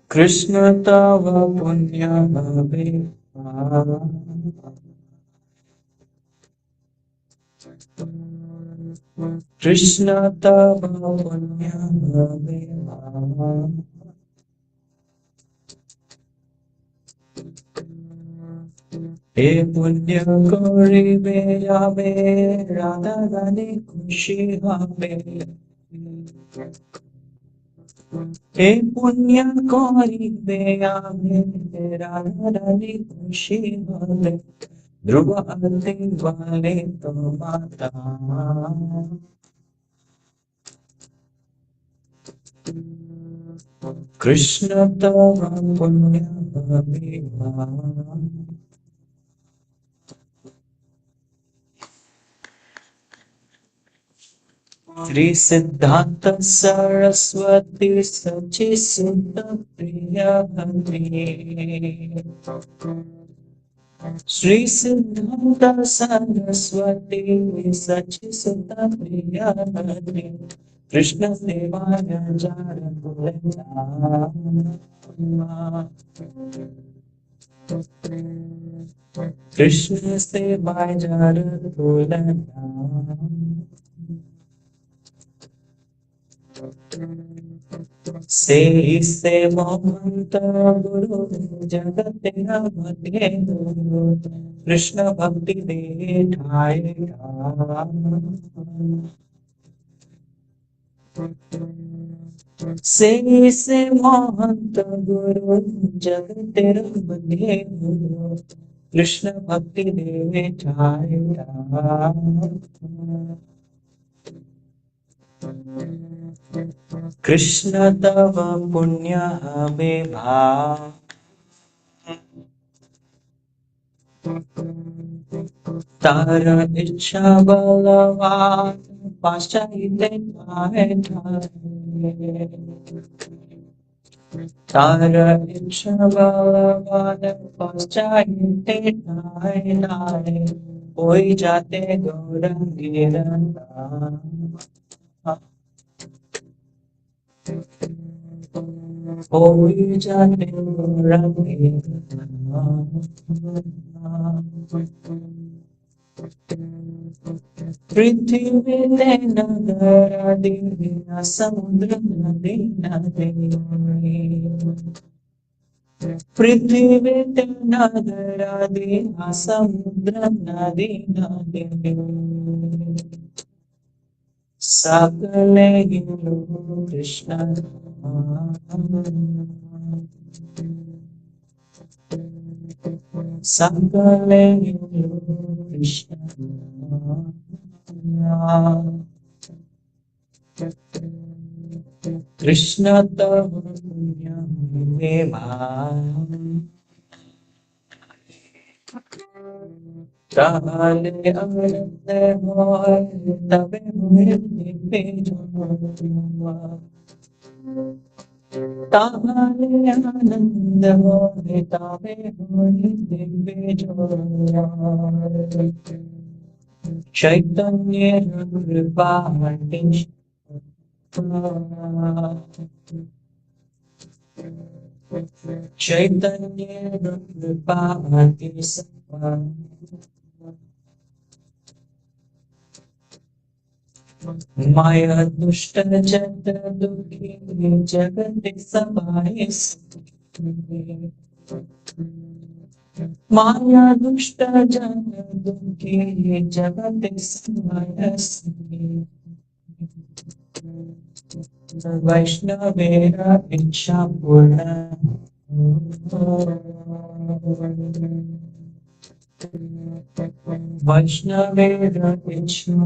Krishna tava punya bhave Krishna tava punya bhave He punya koribe yabe Radharani kushi habe He punya koribe yabe Radharani kushi habe Dhruva ati vale to mata Krishna tava punya bhave Sri Siddahnata Saraswati Sachi Sutta Priya Bhakti Sri Siddahnata Saraswati Sachi Sutta Priya Bhakti Krishna Devaya Jara Krishna Devaya Jara से मोहंत गुरु जगत तेरा मध्य गुरु कृष्ण भक्ति दे ठाए से मोहंत गुरु जगत तेरा मध्य गुरु कृष्ण भक्ति दे ठाए Krishna tava punya habe bhav Tara ichha balavat Paschayite thare Tara ichha balavat Paschayite thare Hoi jate gaurangiranda Hoi jate gaurangiranda Prithvi nagara divya samudra nadi nadi Prithvi nagara divya samudra nadi nadi Sakale hindu Krishna Sakale hindu Krishna Krishna tava punya meva Tahale anande hoy tabe hoy bejo Tahale anande hoy tabe hoy bejo Chaitanya Rupavati Chaitanya Rupavati Sapa Maya Dushta Jata Dukhi Jagati Sabai Maya Dushta Jata Dukhi Jagati Sabai Vaishnavera Icha Purna Vaishnavera Icha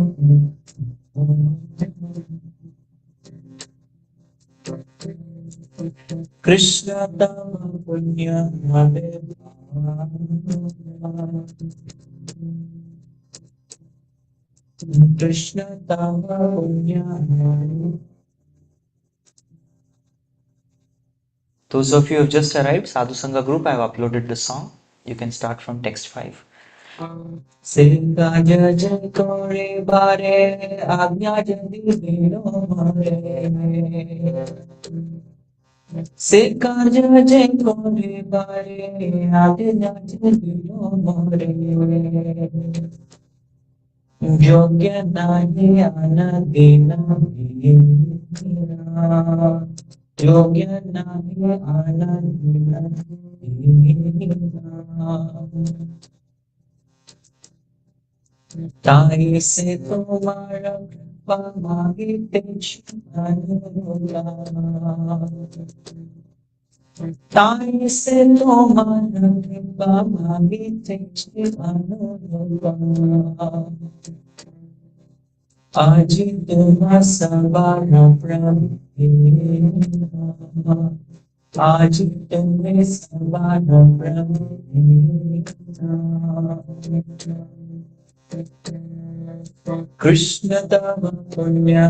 Krishna Tava Punya Habe Krishna Tava Punya Habe. Those of you who have just arrived, Sadhu Sangha group, I have uploaded the song. You can start from text 5. Singha jaj kore bare agnya jadi dino mare. Singha jaj kore bare agnya jadi dino mare. Yogya nahi anadina hina. Yogya nahi anadina hina. ताई से तुम्हारा कृपा मांगते अनुराग ताई से तुम्हारा कृपा मांगते अनुराग आज तुम सवारा प्रभु आज तुम्हें सवारा प्रभु Krishna Dhamma Punya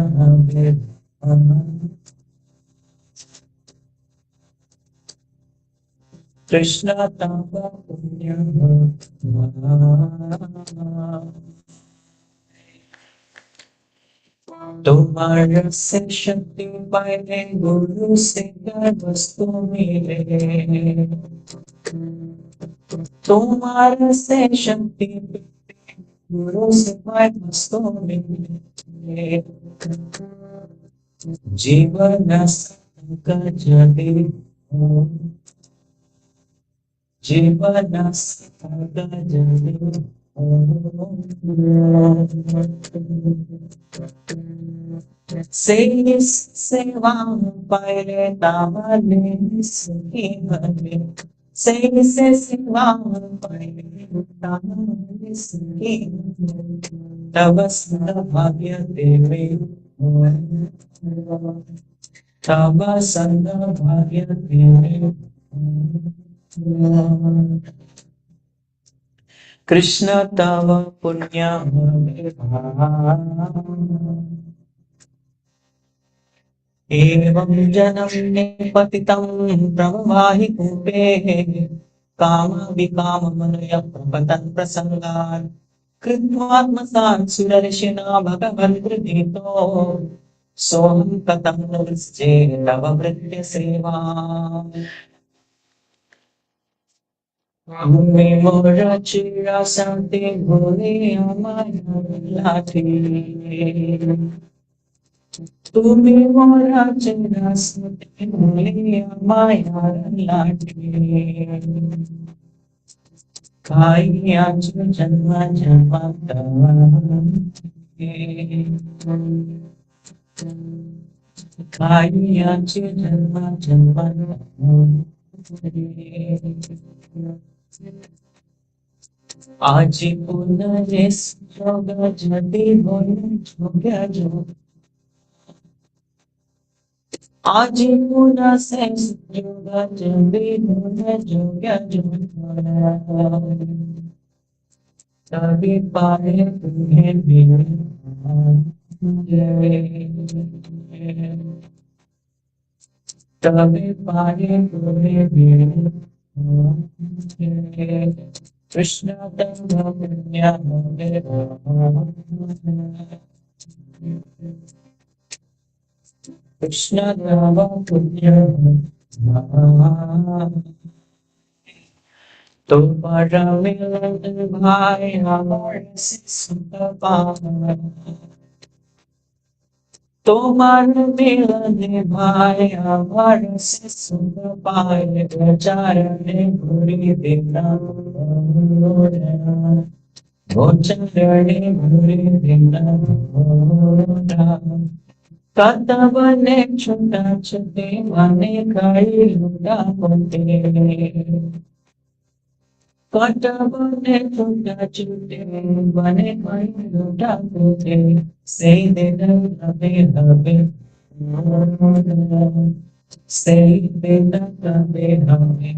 Krishna Dhamma Punya तुम्हारा से शक्ति पाए गुरु से वस्तु मिले तुम्हारा से शक्ति गुरु से वस्तु मिले जीवन संकट जदि जीवन संकट जदि सेवा पाए तामने सुखी बने से सेवा पाए तामने सुखी तब भाग्य देवे तब संग भाग्य देवे कृष्ण तव पुण्य एवं जनम पतितं प्रवाहि कूपे काम विकाम मनुय प्रपतन् प्रसंगान् कृत्वात्मसात् सुदर्शिना भगवन्कृतो सोऽहं कथं नु वृश्चे तव भृत्य सेवा Umi mora chira santi bole amaya lati. Tumi mora chira santi bole amaya lati. Kai aju janma janma Kai aju janma janma आज पुनः जोगा जदि बोले जोगा जो आज पुनः से जोगा जदि बोले जोगा जो तभी पाए तुम्हें मिले तभी पाए तुम्हें मिले Krishna Dhamma Punya Krishna Dhamma Punya तुम्हारा मिलन भाई हमारे से सुखपाए तुम्हारा मिलन भाई हमारे से सुख पाए चरण भूरी देना वो चरण भूरी देना कथा बने छुटा छुटे बने कई लुटा होते कथा बने छुटा छुटे बने कई लुटा होते से दिन हबे हबे से दिन हबे हबे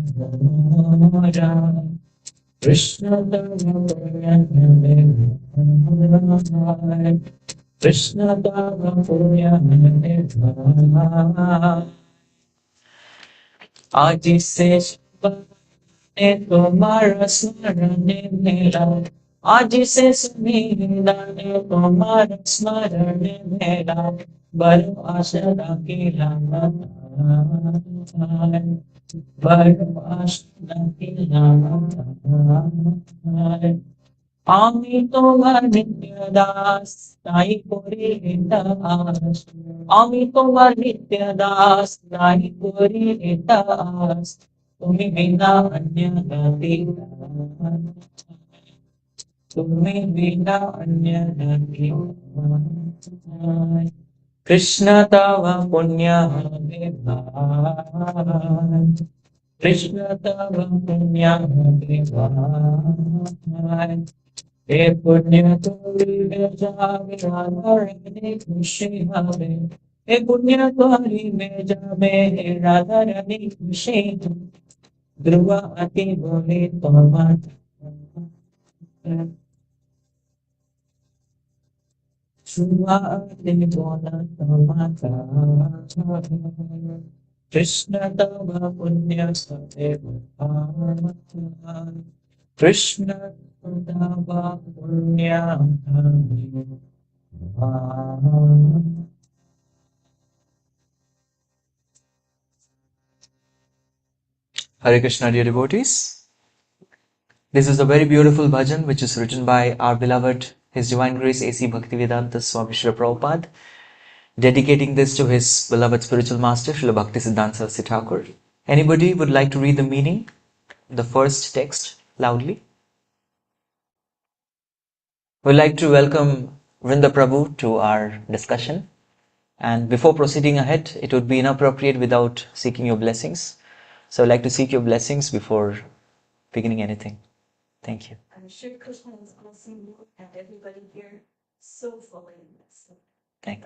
कृष्ण कृष्ण आज से ने तुम्हारा स्मरण मिला आज से सुनिदान तुम्हारा स्मरण मेरा बड़ो आशा राखीला बड़ो आशा राखीला আমি তোমার নিত্য দাস তাই করি দাস আমি তোমার নিত্য দাস তাই করি দাস তুমি বিনা অন্য গতি তুমি বিনা অন্য গতি কৃষ্ণ তব পুণ্য বিভার কৃষ্ণ তব পুণ্য বিভার हे पुण्य तोरी में जावे राधा खुशी हवे हे पुण्य तोरी में जावे राधा रानी खुशी ध्रुव अति बोले तो ध्रुव अति बोला तो कृष्ण तव पुण्य सदेव कृष्ण तव पुण्य Hare Krishna, dear devotees. This is a very beautiful bhajan which is written by our beloved His Divine Grace A.C. Bhaktivedanta Swami Srila Prabhupada, dedicating this to his beloved spiritual master Srila Bhaktisiddhanta Saraswati Thakur. Anybody would like to read the meaning, the first text, loudly? We'd like to welcome Vrinda Prabhu to our discussion. And before proceeding ahead, it would be inappropriate without seeking your blessings. So I'd like to seek your blessings before beginning anything. Thank you. I'm sure Krishna is blessing you and everybody here so fully in this.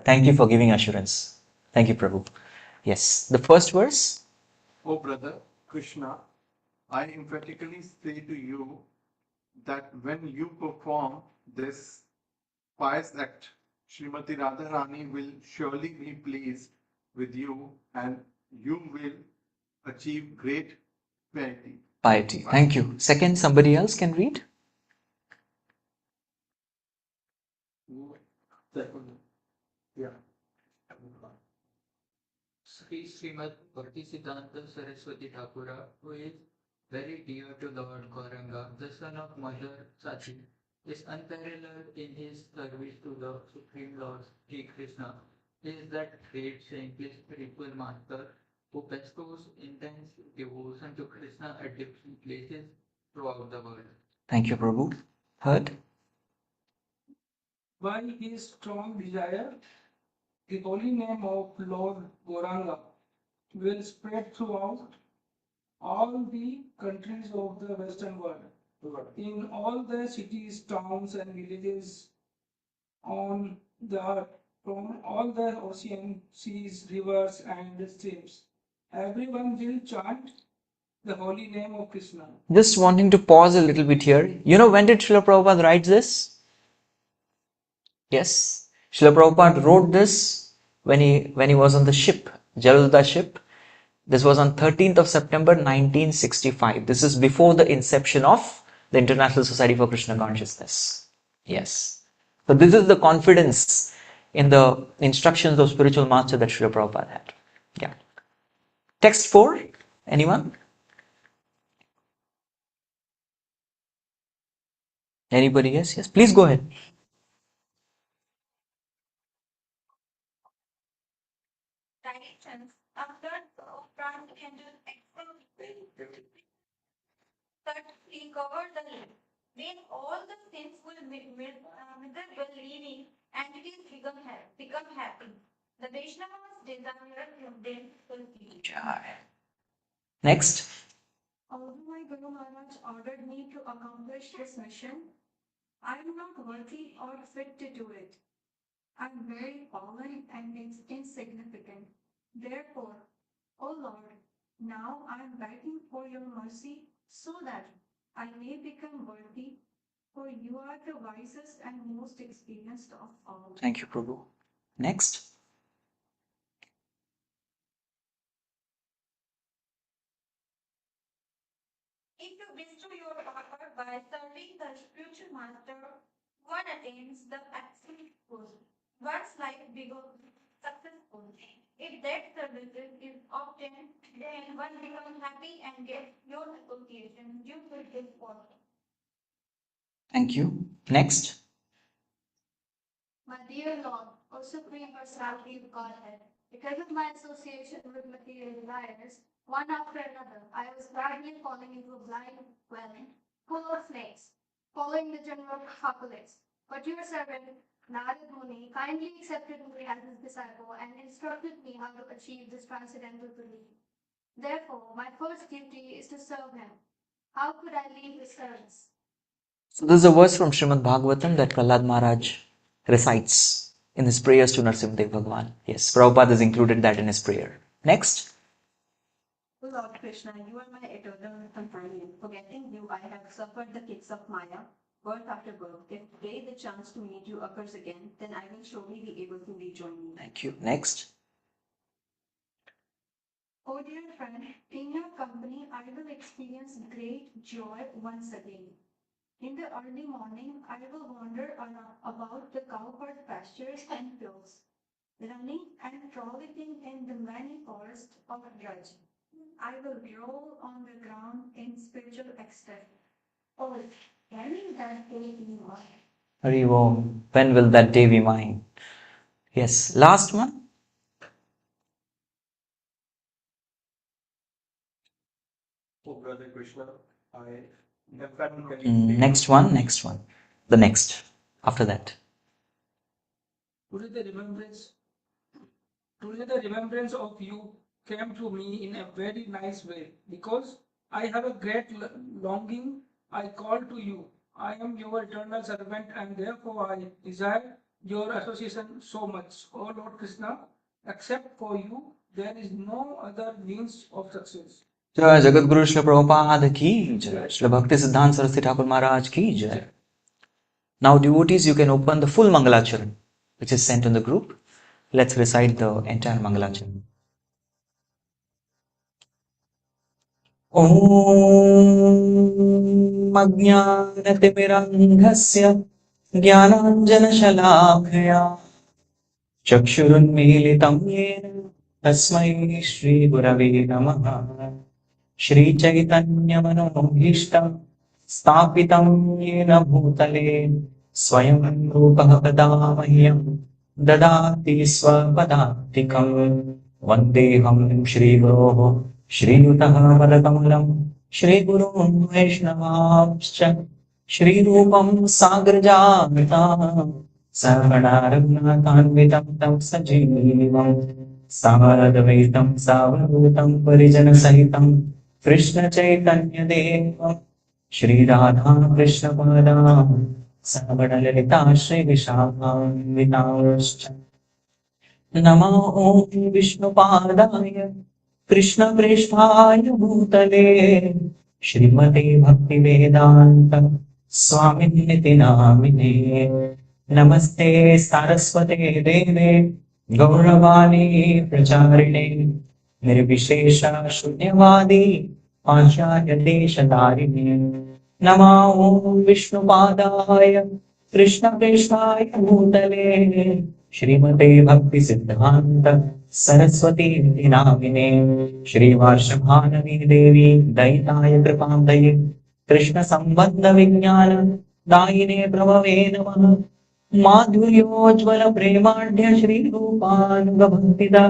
Thank you for giving assurance. Thank you, Prabhu. Yes, the first verse. O brother Krishna, I emphatically say to you that when you perform this pious act, Srimati Radharani will surely be pleased with you and you will achieve great piety. Piety. Thank you. Second, somebody else can read. Yeah. Sri Srimad Bhaktisiddhanta Saraswati Thakur, who is very dear to Lord Gauranga, the son of Mother Sati, is unparalleled in his service to the Supreme Lord Sri Krishna. He is that great saintly spiritual master who bestows intense devotion to Krishna at different places throughout the world. Thank you, Prabhu. Third. By his strong desire, the holy name of Lord Gauranga will spread throughout all the countries of the Western world, in all the cities, towns, and villages on the earth, from all the ocean, seas, rivers, and streams. Everyone will chant the holy name of Krishna. Just wanting to pause a little bit here. You know, when did Srila Prabhupada write this? Yes, Srila Prabhupada wrote this when he was on the ship, Jalda ship. This was on 13th of September 1965. This is before the inception of the International Society for Krishna Consciousness. Yes. So this is the confidence in the instructions of spiritual master that Srila Prabhupada had. Yeah. Text 4. Anyone? Anybody? Yes, yes. Please go ahead. Traditions are that brand candle that recover the lid. Then all the things will wither leaving and it is become happy. The Vaishnavas desire them fulfilled. Next. Although my Guru Maharaj ordered me to accomplish this mission, I am not worthy or fit to do it. I am very fallen and insignificant. Therefore, O Lord, now I am begging for your mercy so that I may become worthy, for you are the wisest and most experienced of all. Thank you, Prabhu. Next. If you bestow your power by serving the spiritual master, one attains the absolute goal. One's life becomes successful. If that service is obtained, then one becomes happy and gets your association due to this work. Thank you. Next. My dear Lord, O Supreme Personality of Godhead, because of my association with material desires, one after another, I was gradually falling into a blind well full of snakes, following the general populace. But your servant, Narad Muni, kindly accepted me as his disciple and instructed me how to achieve this transcendental belief. Therefore, my first duty is to serve him. How could I leave his service? So this is a verse from Srimad Bhagavatam that Prahlad Maharaj recites in his prayers to Narasimhadev Bhagwan. Yes, Prabhupada has included that in his prayer. Next. Lord Krishna, you are my eternal companion. Forgetting you, I have suffered the kicks of Maya, birth after birth. If today the chance to meet you occurs again, then I will surely be able to rejoin you. Thank you. Next. Oh dear friend, in your company I will experience great joy once again. In the early morning, I will wander about the cow-herd pastures and fields, running and frolicking in the many forests of Braj. I will roll on the ground in spiritual ecstasy. Oh, when will that day be mine? Hari Om. When will that day be mine? Yes. Last one. Oh, Brother Krishna, I emphatically Next one. Next one. The next. After that. Today the remembrance of you came to me in a very nice way because I have a great longing. I call to you. I am your eternal servant and therefore I desire your association so much. O Lord Krishna, except for you, there is no other means of success. Jai Jagat Guru Srila Prabhupada ki jai. Srila Bhakti Siddhanta Saraswati Thakur Maharaj ki jai. Now devotees, you can open the full Mangalacharan which is sent in the group. Let's recite the entire Mangalacharan. Om Ajnanatimirandhasya Jnananjanashalakaya Chakshurunmilitam Yena Tasmai Shri Gurave Namaha Shri Chaitanya Manobhishtam Sthapitam Yena Bhutale Swayam Rupah Kadamahyam Dadati Swapadantikam Vandeham Shri Guroho Shri Yutaha Padakamalam Shri Gurun Vaishnavamscha Shri Rupam Sagrajatam Savaragnatanvitam Tam Sajivam Samadavaitam Savarutam Parijana Sahitam Krishna Chaitanya Devam Shri Radha Krishna Padam Savaralita Shri Vishakam Vitamscha Namo Om Vishnu Padaya Krishna Prishthaya Bhutale Srimate Bhaktivedanta Swami Namine Namaste Saraswate Deve Gauravani Pracharine Nirvishesha Shunyavadi Acharya Deshadarine Nama Om Vishnu Padaya Krishna Prishthaya Bhutale Srimate Bhakti Siddahnata Saraswati Namine Shri Varshabhanavi Devi Daitaya Kripamdaye Krishna Sambandha Vijnana Daine Prabhave Namaha Madhuryojvala Premandhya Shri Rupanugabhaktida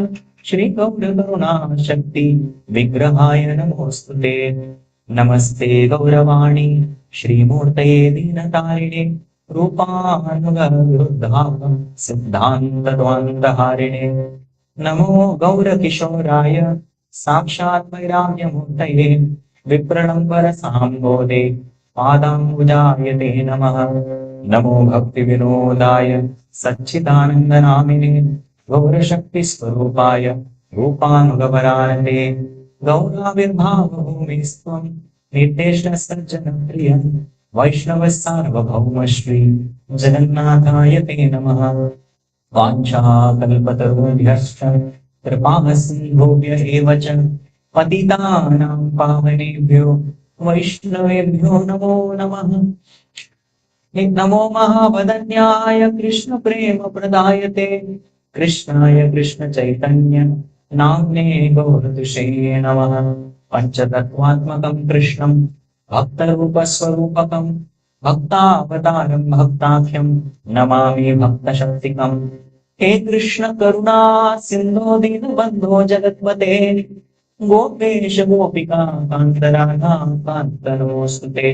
Shri Gaura Karuna Shakti Vigrahaya Namostute Namaste Gauravani Shri Murtaye Dinatarine Rupanugaviruddha Siddahnata Dvandaharine Namo Gaura Kishoraya Sakshat Vairagya Murtaye Vipranambara Sambode Padambujayate Namaha Namo Bhakti Vinodaya Satchidananda Namine Gaura Shakti Swarupaya Rupanugavarane Gaura Virbhava Bhumistvam Niteshna Sajjana Priyam Vaishnava Sarvabhauma Shri Jagannathaya Te Namaha Vancha Kalpatarubhyascha Kripasindhobhya evacha Patitanam Pavanebhyo Vaishnavebhyo Namo Namaha नमो महावदन्याय कृष्ण प्रेम प्रदायते कृष्णाय कृष्ण चैतन्य नाम्ने गौरतुषे नमः पंचतत्वात्मकं कृष्णं भक्तरूपस्वरूपकं भक्तावतारं भक्ताख्यं नमामि भक्तशक्तिकम् हे कृष्ण करुणा सिन्धो दीनबन्धो जगत्पते गोपेश गोपिका कान्तराधा कान्तनमोऽस्तुते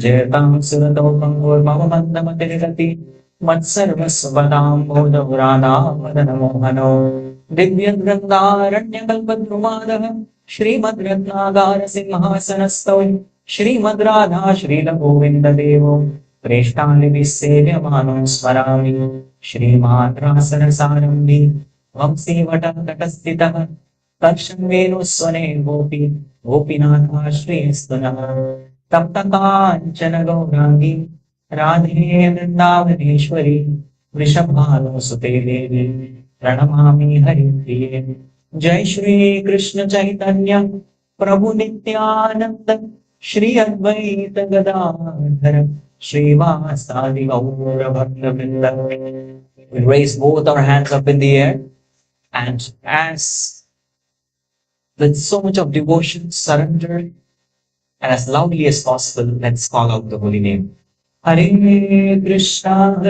जयतां सुरतौ पङ्गुर्मम मन्दमतिर्गति मत्सर्वस्वदां बोधौ राधा मदनमोहनो दिव्यग्रन्थारण्यकल्पद्रुमादः श्रीमद्रत्नागारसिंहासनस्थौ श्रीमद् राधा श्रीलगोविन्ददेवो प्रेष्ठालिभिः सेव्यमानो स्मरामि श्रीमान् रासरसारम्भि वंशीवटतटस्थितः कर्षङ्गेनुस्वने गोपी गोपीनाथाश्रयस्तु नः तप्तकाञ्चन गौराङ्गी राधे वृन्दावनेश्वरी वृषभानुसुते देवी प्रणमामि हरिप्रिये जय श्री कृष्ण चैतन्य प्रभु नित्यानंद श्री अद्वैत गदाधर श्रीवासादि गौर भक्तवृंद. We raise both our hands up in the air and as with so much of devotion, surrender, and as loudly as possible, let's call out the holy name. Hare Krishna,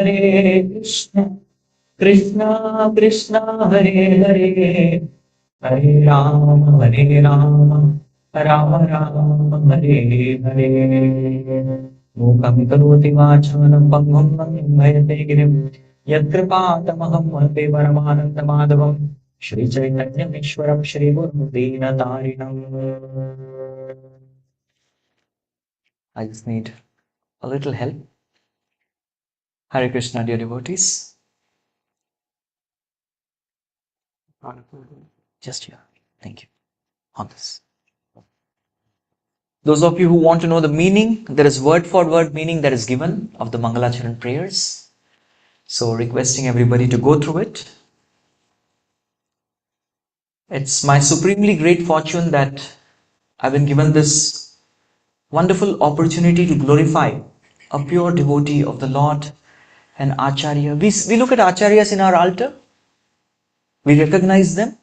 Krishna Krishna, Hare Hare, Hare Rama, Rama Rama, Hare Hare. Mukam karoti vācānam pangam nāyate girim yadkripātamaham vande paramananda madhavam Shri Chaitanya Ishwaram Shri Guru Dīnatarinam. I just need a little help. Hare Krishna, dear devotees. Just here. Thank you. On this. Those of you who want to know the meaning, there is word for word meaning that is given of the Mangalacharan prayers. So requesting everybody to go through it. It's my supremely great fortune that I've been given this wonderful opportunity to glorify a pure devotee of the Lord, an Acharya. We look at Acharyas in our altar. We recognize them.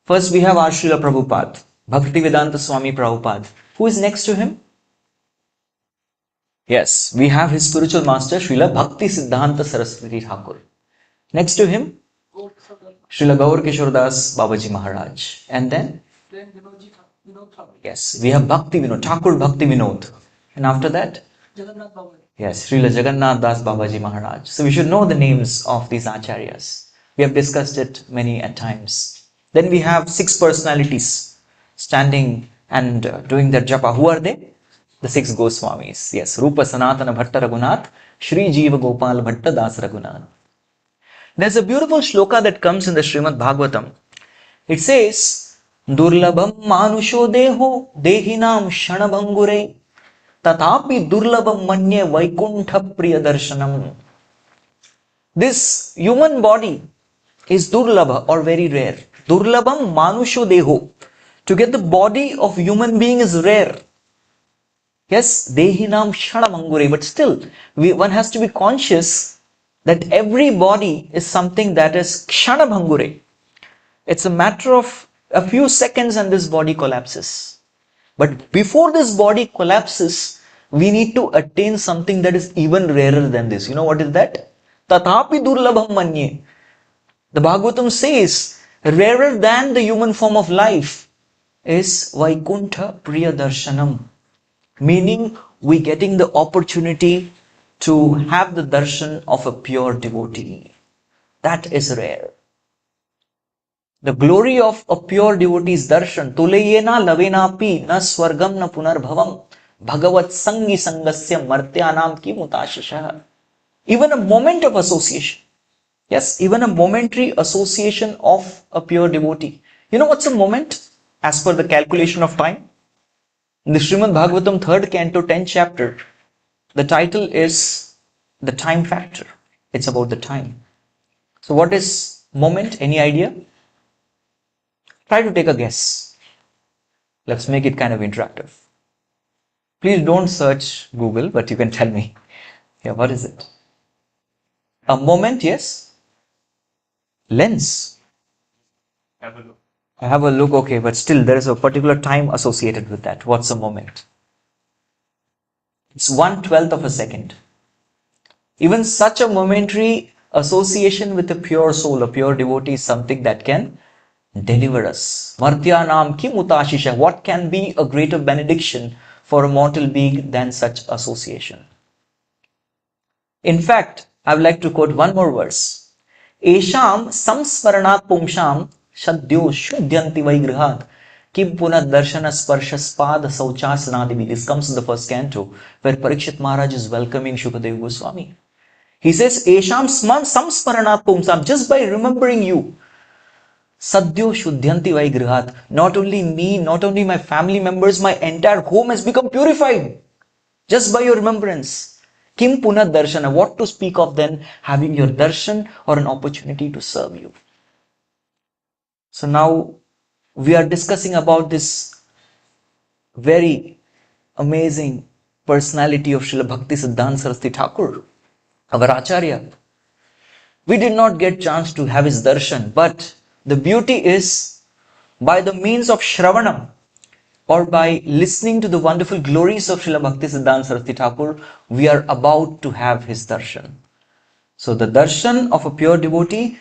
First we have our Srila Prabhupada, Bhaktivedanta Swami Prabhupada. Who is next to him? Yes, we have his spiritual master, Srila Bhakti Siddahnata Saraswati Thakur. Next to him, Srila Gaur Kishordas Babaji Maharaj. And then, yes, we have Bhakti Vinod, Thakur Bhakti Vinod. And after that, yes, Srila Jagannath Das Babaji Maharaj. So we should know the names of these Acharyas. We have discussed it many a times. Then we have 6 personalities standing and doing their japa. Who are they? The 6 Goswamis. Yes, Rupa Sanatana Bhatta Raghunath, Shri Jiva Gopal Bhatta Das Raghunath. There's a beautiful shloka that comes in the Srimad Bhagavatam. It says, Durlabham manusho deho dehinam shanabhangure tatapi durlabham manye vaikuntha priya darshanam. This human body is durlabha or very rare. Durlabham manusho deho. To get the body of human being is rare. Yes, dehinam shanamangure, but still one has to be conscious that every body is something that is kshanabhangure. It's a matter of a few seconds and this body collapses. But before this body collapses, we need to attain something that is even rarer than this. You know what is that? Tatapi durlabham manye. The Bhagavatam says, rarer than the human form of life is Vaikuntha Priya Darshanam. Meaning, we getting the opportunity to have the darshan of a pure devotee. That is rare. The glory of a pure devotee's darshan, tulayena lavenapi na swargam na punarbhavam bhagavat sangi sangasya martyanam ki mutashisha. Even a moment of association. Yes, even a momentary association of a pure devotee. You know what's a moment as per the calculation of time? In the Srimad Bhagavatam 3rd canto 10th chapter, the title is The Time Factor. It's about the time. So what is moment? Any idea? Try to take a guess. Let's make it kind of interactive. Please don't search Google, but you can tell me. Yeah, what is it? A moment, yes. Lens. Have a look. I have a look, okay, but still there is a particular time associated with that. What's a moment? It's 1/12 of a second. Even such a momentary association with a pure soul, a pure devotee, is something that can deliver us. Martyanam ki mutashisha. What can be a greater benediction for a mortal being than such association? In fact, I would like to quote one more verse. Esham samsmaranat pumsham shadyo shuddyanti vaigrahat kim punat darshana sparshaspada sauchasanadibi. This comes in the first canto where Parikshit Maharaj is welcoming Shukadeva Goswami. He says, Esham samsmaranat pumsam, just by remembering you, sadhyo shuddhanti vaigrahat, not only me, not only my family members, my entire home has become purified just by your remembrance. Kim punat darshana, what to speak of then having your darshan or an opportunity to serve you. So now we are discussing about this very amazing personality of Srila Bhakti Siddhanta Saraswati Thakur, our Acharya. We did not get chance to have his darshan, but the beauty is by the means of Shravanam or by listening to the wonderful glories of Srila Bhakti Siddhanta Saraswati Thakur, we are about to have his darshan. So the darshan of a pure devotee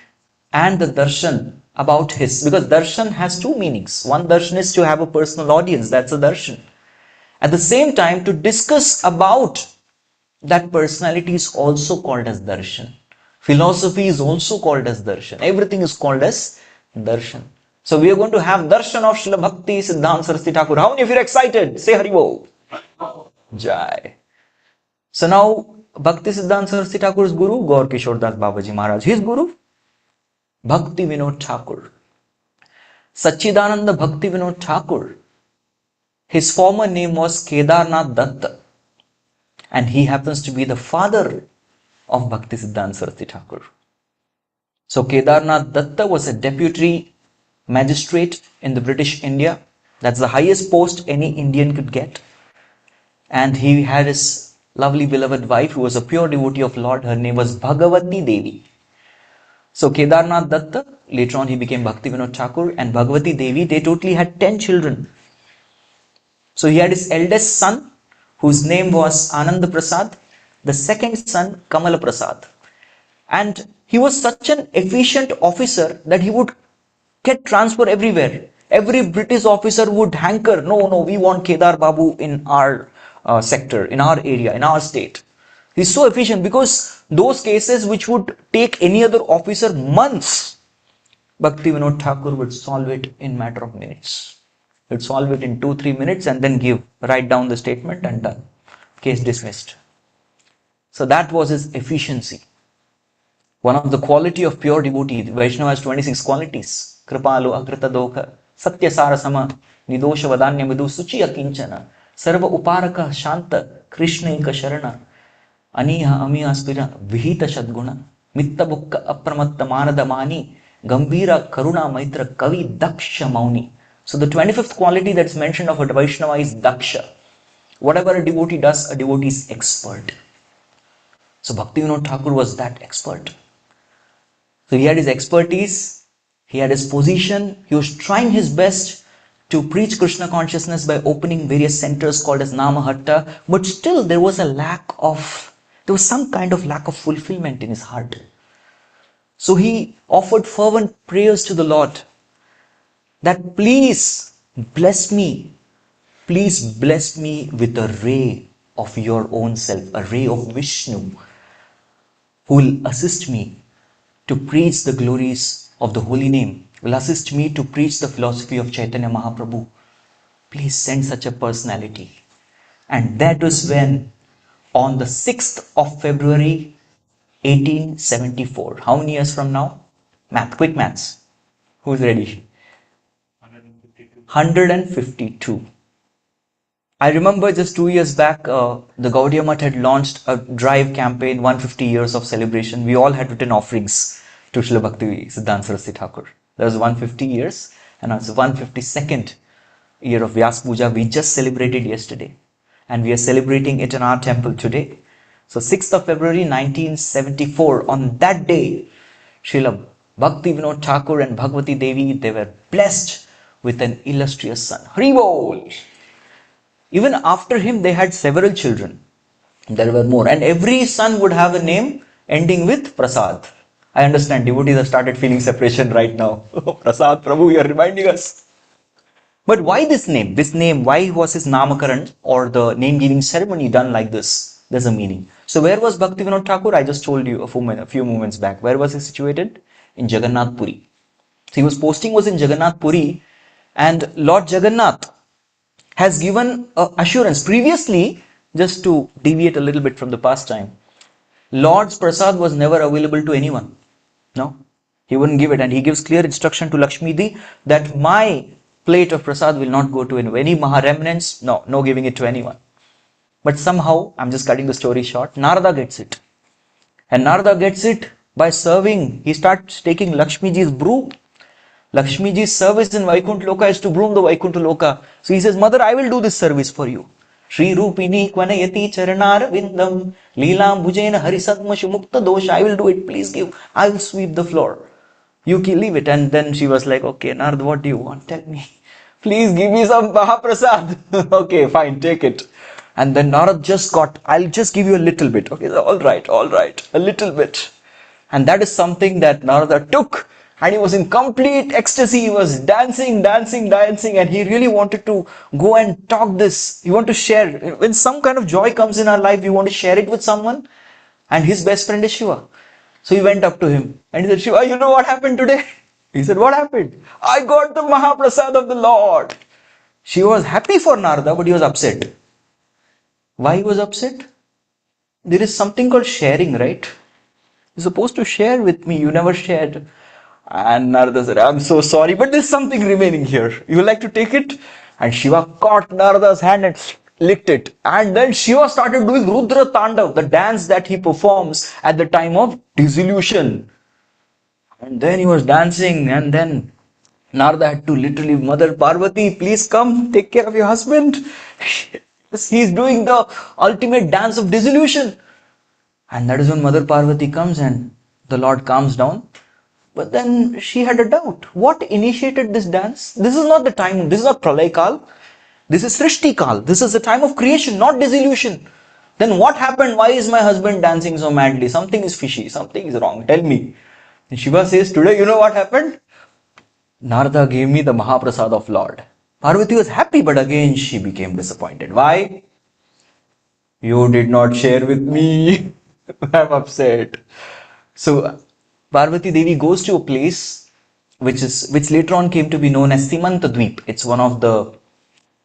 and the darshan about his, because darshan has two meanings. One darshan is to have a personal audience, that's a darshan. At the same time, to discuss about that personality is also called as darshan. Philosophy is also called as darshan. Everything is called as darshan. So we are going to have darshan of Srila Bhakti Siddhanta Saraswati Thakur. How many of you are excited? Say Haribol. Jai. So now Bhakti Siddhanta Saraswati Thakur's Guru, Gaur Kishore Das Babaji Maharaj. His Guru, Bhakti Vinod Thakur. Sachidananda Bhakti Vinod Thakur. His former name was Kedarnath Datta. And he happens to be the father of Bhakti Siddhanta Saraswati Thakur. So Kedarnath Datta was a deputy magistrate in the British India. That's the highest post any Indian could get. And he had his lovely beloved wife who was a pure devotee of Lord. Her name was Bhagavati Devi. So Kedarnath Datta, later on he became Bhakti Vinod Thakur, and Bhagavati Devi, they totally had 10 children. So he had his eldest son, whose name was Ananda Prasad, the second son Kamala Prasad. And he was such an efficient officer that he would get transfer everywhere. Every British officer would hanker, no, we want Kedar Babu in our sector, in our area, in our state. He's so efficient because those cases which would take any other officer months, Bhakti Vinod Thakur would solve it in matter of minutes. He'd solve it in 2-3 minutes and then write down the statement and done. Case dismissed. So that was his efficiency. One of the quality of pure devotee, Vaishnava has 26 qualities. Kripalu, Akrita Dokha, Satya Sarasama, Nidosha Vadanya Vidu, Suchi Akinchana, Sarva Uparaka, Shanta, Krishna Eka Sharana, Aniha Amiya Aspira, Vihita Shadguna, Mitta Bukka Apramatta Manada Mani, Gambira Karuna Maitra Kavi Daksha Mauni. So the 25th quality that's mentioned of a Vaishnava is Daksha. Whatever a devotee does, a devotee is expert. So Bhakti Vinod Thakur was that expert. So he had his expertise, he had his position, he was trying his best to preach Krishna consciousness by opening various centers called as Namahatta, but still there was some kind of lack of fulfillment in his heart. So he offered fervent prayers to the Lord that please bless me with a ray of your own self, a ray of Vishnu, who will assist me to preach the glories of the holy name, will assist me to preach the philosophy of Chaitanya Mahaprabhu. Please send such a personality. And that was when, on the 6th of February 1874, how many years from now? Quick maths. Who's ready? 152. I remember just 2 years back, the Gaudiya Math had launched a drive campaign, 150 years of celebration. We all had written offerings to Srila Bhakti Siddhanta Saraswati Thakur. That was 150 years, and it's the 152nd year of Vyas Puja. We just celebrated yesterday, and we are celebrating it in our temple today. So 6th of February 1974, on that day, Srila Bhaktivedanta Thakur and Bhagavati Devi, they were blessed with an illustrious son. Haribol! Even after him, they had several children. There were more. And every son would have a name ending with Prasad. I understand devotees have started feeling separation right now. Prasad, Prabhu, you are reminding us. But why this name? This name, why was his Namakaran or the name giving ceremony done like this? There's a meaning. So where was Bhaktivedanta Thakur? I just told you a few moments back. Where was he situated? In Jagannath Puri. So his posting was in Jagannath Puri, and Lord Jagannath has given assurance. Previously, just to deviate a little bit from the past time, Lord's Prasad was never available to anyone. No, he wouldn't give it, and he gives clear instruction to Lakshmi Di that my plate of prasad will not go to any Maharemnants. No giving it to anyone. But somehow, I'm just cutting the story short, Narada gets it. And Narada gets it by serving. He starts taking Lakshmi Ji's broom. Lakshmi Ji's service in Vaikuntha Loka is to broom the Vaikuntha Loka. So he says, Mother, I will do this service for you. Shri Rupini Kvanayati Charanar Vindam Leela Bhujena Harisatmashu Mukta Dosha. I will do it. Please give. I will sweep the floor. You can leave it. And then she was like, okay, Narad, what do you want? Tell me. Please give me some Mahaprasad. Okay, fine, take it. And then Narad just got, I'll just give you a little bit. Okay, all right, a little bit. And that is something that Narada took. And he was in complete ecstasy. He was dancing. And he really wanted to go and talk this. He wanted to share. When some kind of joy comes in our life, we want to share it with someone. And his best friend is Shiva. So he went up to him and he said, Shiva, you know what happened today? He said, what happened? I got the Mahaprasad of the Lord. Shiva was happy for Narada, but he was upset. Why he was upset? There is something called sharing, right? You're supposed to share with me. You never shared. And Narada said, I'm so sorry, but there's something remaining here. You would like to take it? And Shiva caught Narada's hand and licked it. And then Shiva started doing Rudra Tandav, the dance that he performs at the time of dissolution. And then he was dancing, and then Narada had to literally, Mother Parvati, please come, take care of your husband. He's doing the ultimate dance of dissolution. And that is when Mother Parvati comes and the Lord calms down. But then she had a doubt. What initiated this dance? This is not the time, this is not Pralay Kal. This is Srishti Kal. This is the time of creation, not dissolution. Then what happened? Why is my husband dancing so madly? Something is fishy, something is wrong. Tell me. And Shiva says, today you know what happened? Narada gave me the Mahaprasad of Lord. Parvati was happy, but again she became disappointed. Why? You did not share with me. I'm upset. So Parvati Devi goes to a place which later on came to be known as Simanta Dweep. It's one of the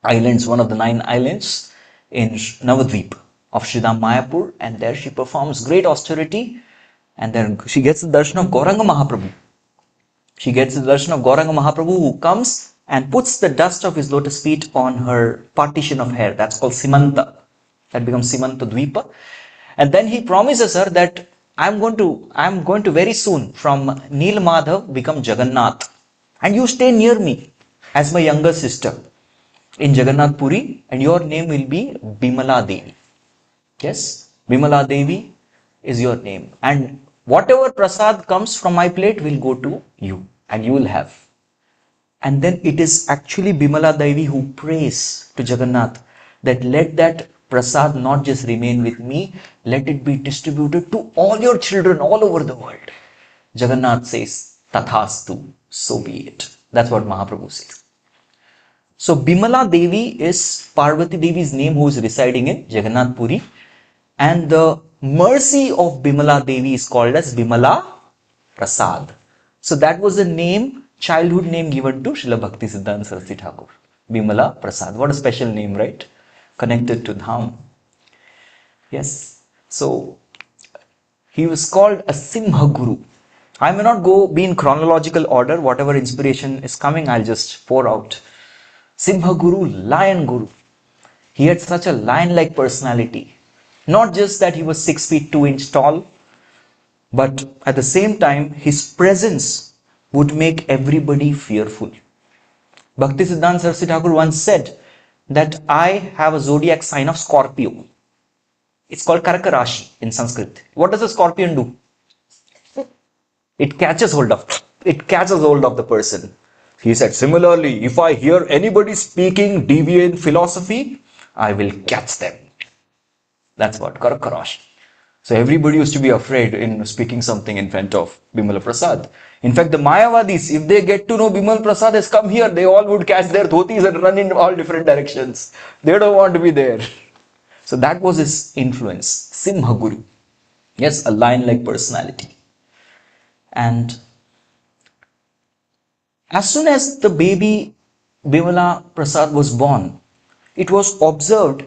islands, one of the 9 islands in Navadweep of Sridham Mayapur, and there she performs great austerity, and then she gets the darshan of Gauranga Mahaprabhu. She gets the darshan of Gauranga Mahaprabhu, who comes and puts the dust of his lotus feet on her partition of hair. That's called Simanta. That becomes Simanta Dweepa. And then he promises her that I'm going to very soon from Neel Madhav become Jagannath. And you stay near me as my younger sister in Jagannath Puri, and your name will be Bimala Devi. Yes, Bimala Devi is your name. And whatever prasad comes from my plate will go to you and you will have. And then it is actually Bimala Devi who prays to Jagannath that let that prasad not just remain with me, let it be distributed to all your children all over the world. Jagannath says, Tathastu, so be it. That's what Mahaprabhu says. So Bimala Devi is Parvati Devi's name, who is residing in Jagannath Puri. And the mercy of Bimala Devi is called as Bimala Prasad. So that was a name, childhood name given to Srila Bhakti Siddhanta Saraswati Thakur. Bimala Prasad. What a special name, right? Connected to Dham. Yes. So he was called a Simha Guru. I may not be in chronological order. Whatever inspiration is coming, I'll just pour out. Simha Guru, Lion Guru. He had such a lion-like personality. Not just that he was 6 feet 2 inches tall, but at the same time, his presence would make everybody fearful. Bhakti Siddhanta Saraswati Thakur once said that I have a zodiac sign of Scorpio. It's called Karakarashi in Sanskrit. What does a scorpion do? It catches hold of the person. He said, similarly, if I hear anybody speaking deviant philosophy, I will catch them. That's what Karakarashi. So everybody used to be afraid in speaking something in front of Bimala Prasad. In fact, the Mayavadis, if they get to know Bimal Prasad has come here, they all would catch their dhotis and run in all different directions. They don't want to be there. So that was his influence. Simha Guru. Yes, a lion-like personality. And as soon as the baby Bimala Prasad was born, it was observed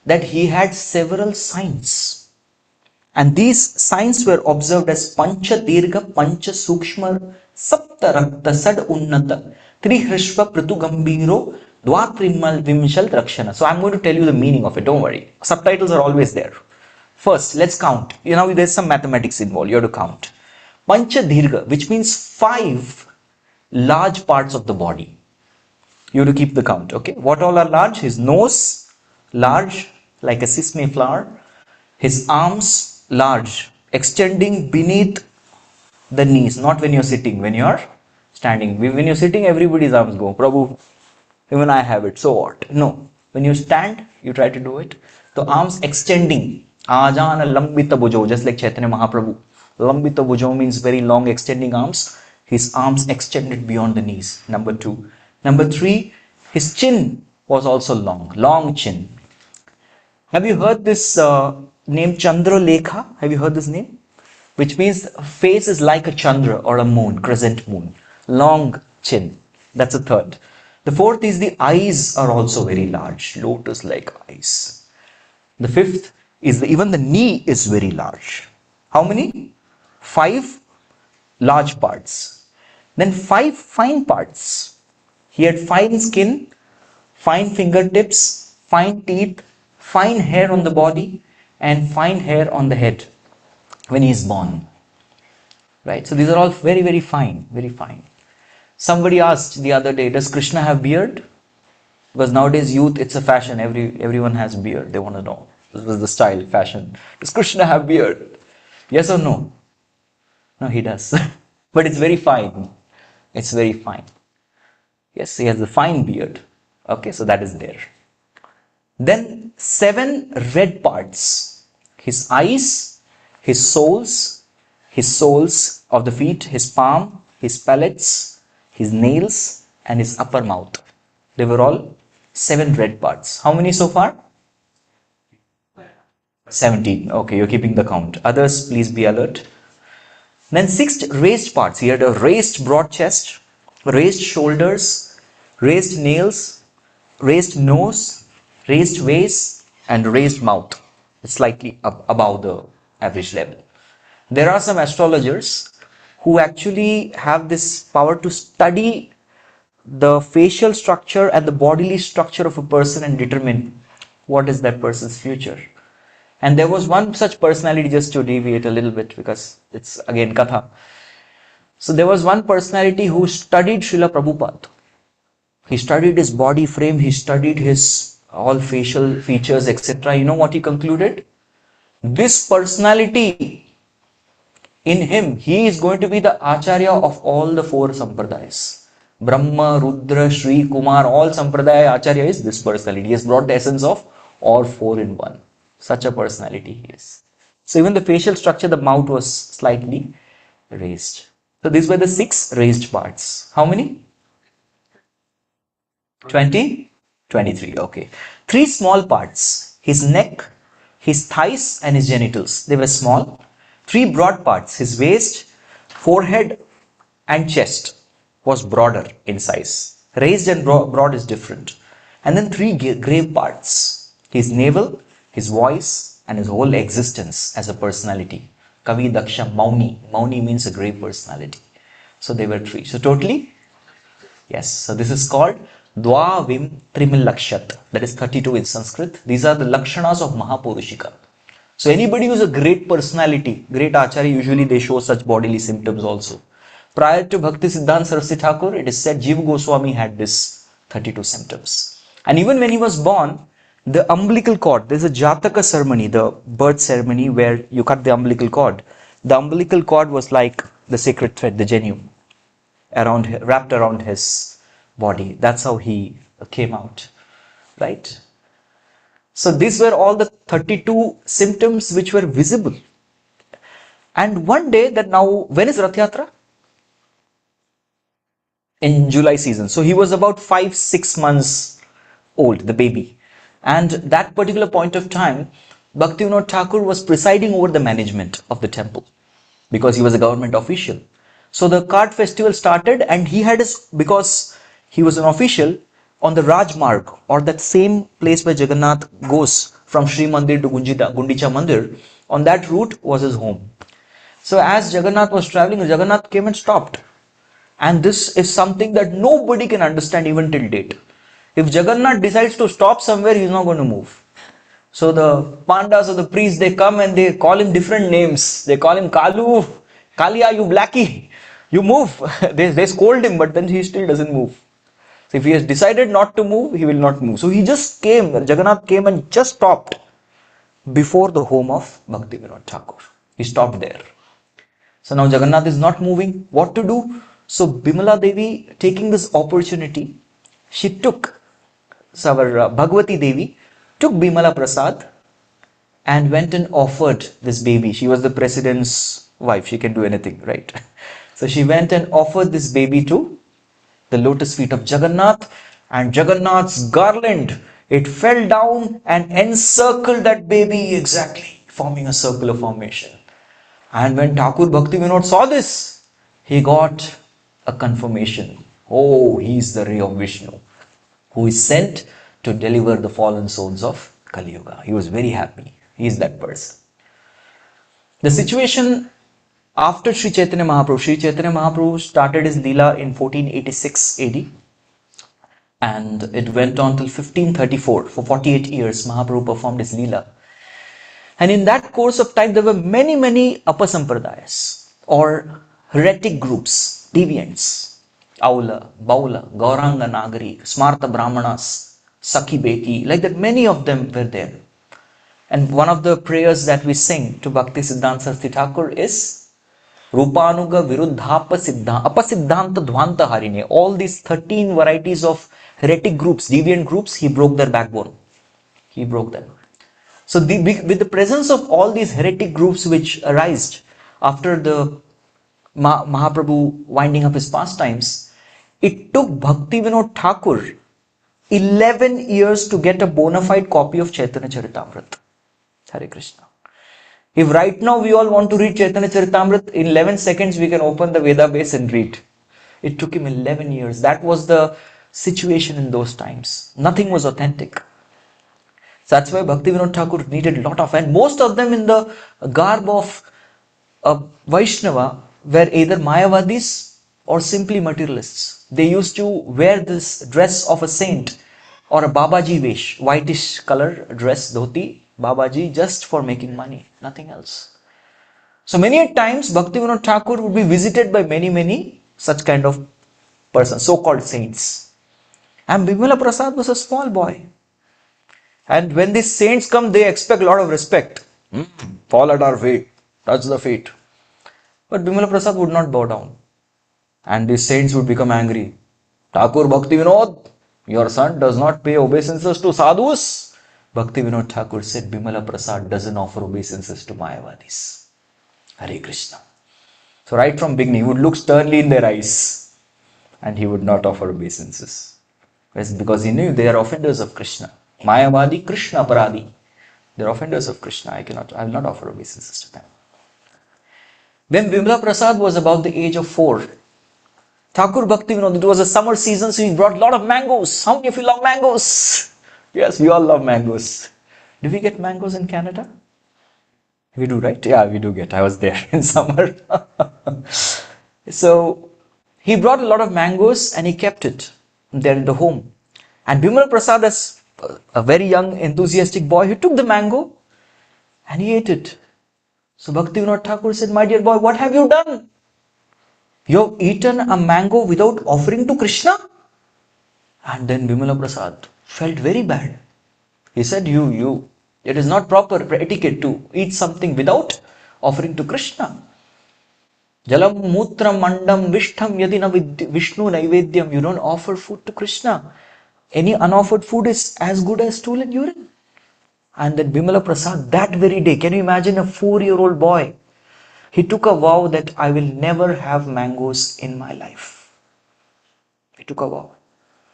that he had several signs. And these signs were observed as Pancha Dirgha, Pancha Sukshma, Sapta Rakta, Sad Unnata, Trihrishva Pritugambiro, Dvatrimal Vimshal Rakshana. So I'm going to tell you the meaning of it, don't worry. Subtitles are always there. First, let's count. There's some mathematics involved. You have to count. Pancha Dirgha, which means 5 large parts of the body. You have to keep the count, okay? What all are large? His nose, large, like a sesame flower. His arms, large, extending beneath the knees, not when you're sitting, when you're standing. When you're sitting, everybody's arms go, Prabhu, even I have it, so what? No. When you stand, you try to do it. The arms extending. Ajana lambita bhujo, just like Chaitanya Mahaprabhu. Lambita bhujo means very long extending arms. His arms extended beyond the knees. Number 2. Number 3, his chin was also long. Long chin. Have you heard this name Chandralekha? Have you heard this name? Which means face is like a Chandra or a moon, crescent moon. Long chin. That's a 3rd. The 4th is the eyes are also very large. Lotus-like eyes. The 5th is even the knee is very large. How many? 5 large parts. Then 5 fine parts. He had fine skin, fine fingertips, fine teeth, fine hair on the body, and fine hair on the head when he is born. Right? So these are all very, very fine, very fine. Somebody asked the other day, does Krishna have beard? Because nowadays youth, it's a fashion. Everyone has beard. They want to know. This was the style, fashion. Does Krishna have beard? Yes or no? No, he does. But it's very fine. It's very fine. Yes, he has a fine beard. Okay, so that is there. Then 7 red parts. His eyes, his soles of the feet, his palm, his pallets, his nails, and his upper mouth. They were all 7 red parts. How many so far? 17. Okay, you're keeping the count. Others, please be alert. Then 6 raised parts. He had a raised broad chest, raised shoulders, raised nails, raised nose, raised waist, and raised mouth. It's slightly above the average level. There are some astrologers who actually have this power to study the facial structure and the bodily structure of a person and determine what is that person's future. And there was one such personality, just to deviate a little bit because it's again Katha. So there was one personality who studied Srila Prabhupada. He studied his body frame, he studied his all facial features, etc. You know what he concluded? This personality, in him, he is going to be the Acharya of all the 4 sampradayas. Brahma, Rudra, Shri, Kumar, all sampradaya Acharya is this personality. He has brought the essence of all 4 in one. Such a personality he is. So even the facial structure, the mouth was slightly raised. So these were the 6 raised parts. How many? 20? 23. Okay. 3 small parts. His neck, his thighs, and his genitals. They were small. 3 broad parts. His waist, forehead, and chest was broader in size. Raised and broad is different. And then 3 grave parts. His navel, his voice, and his whole existence as a personality. Kavi Daksha Mauni. Mauni means a grave personality. So they were 3. So totally, yes. So this is called Dvavim Trimil Lakshat. That is 32 in Sanskrit. These are the Lakshanas of Mahapurushika. So anybody who is a great personality, great Acharya, usually they show such bodily symptoms also. Prior to Bhakti Siddhanta Saraswati Thakur, it is said Jiva Goswami had this 32 symptoms. And even when he was born, the umbilical cord, there's a Jataka ceremony, the birth ceremony where you cut the umbilical cord. The umbilical cord was like the sacred thread, the genu, wrapped around his body. That's how he came out, right? So these were all the 32 symptoms which were visible. And one day that now, when is Rath Yatra? In July season. So he was about 5-6 months old, the baby. And that particular point of time, Bhaktivinoda Thakur was presiding over the management of the temple because he was a government official. So the cart festival started, and he had his, because he was an official, on the Rajmarg, or that same place where Jagannath goes from Sri Mandir to Gundicha Mandir, on that route was his home. So as Jagannath was traveling, Jagannath came and stopped. And this is something that nobody can understand even till date. If Jagannath decides to stop somewhere, he is not going to move. So the Pandas or the priests, they come and they call him different names. They call him Kalu, Kalia, you blackie, you move. they scold him, but then he still doesn't move. So if he has decided not to move, he will not move. So he just came, Jagannath came and just stopped before the home of Bhaktivinoda Thakur. He stopped there. So now Jagannath is not moving. What to do? So Bimala Devi, taking this opportunity, she took, our Bhagwati Devi took Bimala Prasad and went and offered this baby. She was the president's wife. She can do anything, right? So she went and offered this baby to the lotus feet of Jagannath, and Jagannath's garland, it fell down and encircled that baby exactly, forming a circular formation. And when Thakur Bhaktivinoda saw this, he got a confirmation. Oh, he is the ray of Vishnu, who is sent to deliver the fallen souls of Kali Yuga. He was very happy. He is that person. The situation after Sri Chaitanya Mahaprabhu started his Leela in 1486 AD, and it went on till 1534. For 48 years, Mahaprabhu performed his Leela. And in that course of time, there were many Apasampradayas or heretic groups, deviants. Aula, Baula, Gauranga Nagari, Smarta Brahmanas, Sakhi Beti, like that, many of them were there. And one of the prayers that we sing to Bhakti Siddhanta Saraswati Thakur is Rupanuga Viruddhapa Apasiddhanta Dhvanta Harine. All these 13 varieties of heretic groups, deviant groups, he broke their backbone. He broke them. So with the presence of all these heretic groups which arose after the Mahaprabhu winding up his pastimes, it took Bhaktivinoda Thakur 11 years to get a bona fide copy of Chaitanya Charitamrita. Hare Krishna. If right now we all want to read Chaitanya Charitamrita, in 11 seconds we can open the Veda base and read. It took him 11 years. That was the situation in those times. Nothing was authentic. So that's why Bhaktivinoda Thakur needed a lot of, and most of them in the garb of a Vaishnava were either Mayavadis or simply materialists. They used to wear this dress of a saint or a Babaji vesh, whitish color dress, dhoti, Babaji, just for making money, nothing else. So many times Bhaktivinoda Thakur would be visited by many such kind of persons, so-called saints. And Bimala Prasad was a small boy. And when these saints come, they expect a lot of respect. Fall at our feet, touch the feet. But Bimala Prasad would not bow down. And these saints would become angry. Thakur Bhaktivinoda, your son does not pay obeisances to sadhus. Bhaktivinoda Thakur said, Bimala Prasad doesn't offer obeisances to Mayavadis. Hare Krishna. So right from beginning, he would look sternly in their eyes and he would not offer obeisances. Because he knew they are offenders of Krishna. Mayavadi, Krishna Paradi. They are offenders of Krishna. I will not offer obeisances to them. When Bimala Prasad was about the age of 4, Thakur Bhaktivinoda, it was a summer season, so he brought a lot of mangoes. How many of you love mangoes? Yes, we all love mangoes. Do we get mangoes in Canada? We do, right? Yeah, we do get. I was there in summer. So he brought a lot of mangoes and he kept it there in the home. And Bimala Prasad, as a very young enthusiastic boy, he took the mango and he ate it. So Bhaktivinoda Thakur said, my dear boy, what have you done? You have eaten a mango without offering to Krishna? And then Bimala Prasad felt very bad. He said, it is not proper etiquette to eat something without offering to Krishna. Jalam mutram mandam vishtham yadina Vishnu naivedyam. You don't offer food to Krishna. Any unoffered food is as good as stool and urine. And then Bimala Prasad, that very day, can you imagine a 4-year-old boy? He took a vow that I will never have mangoes in my life. He took a vow.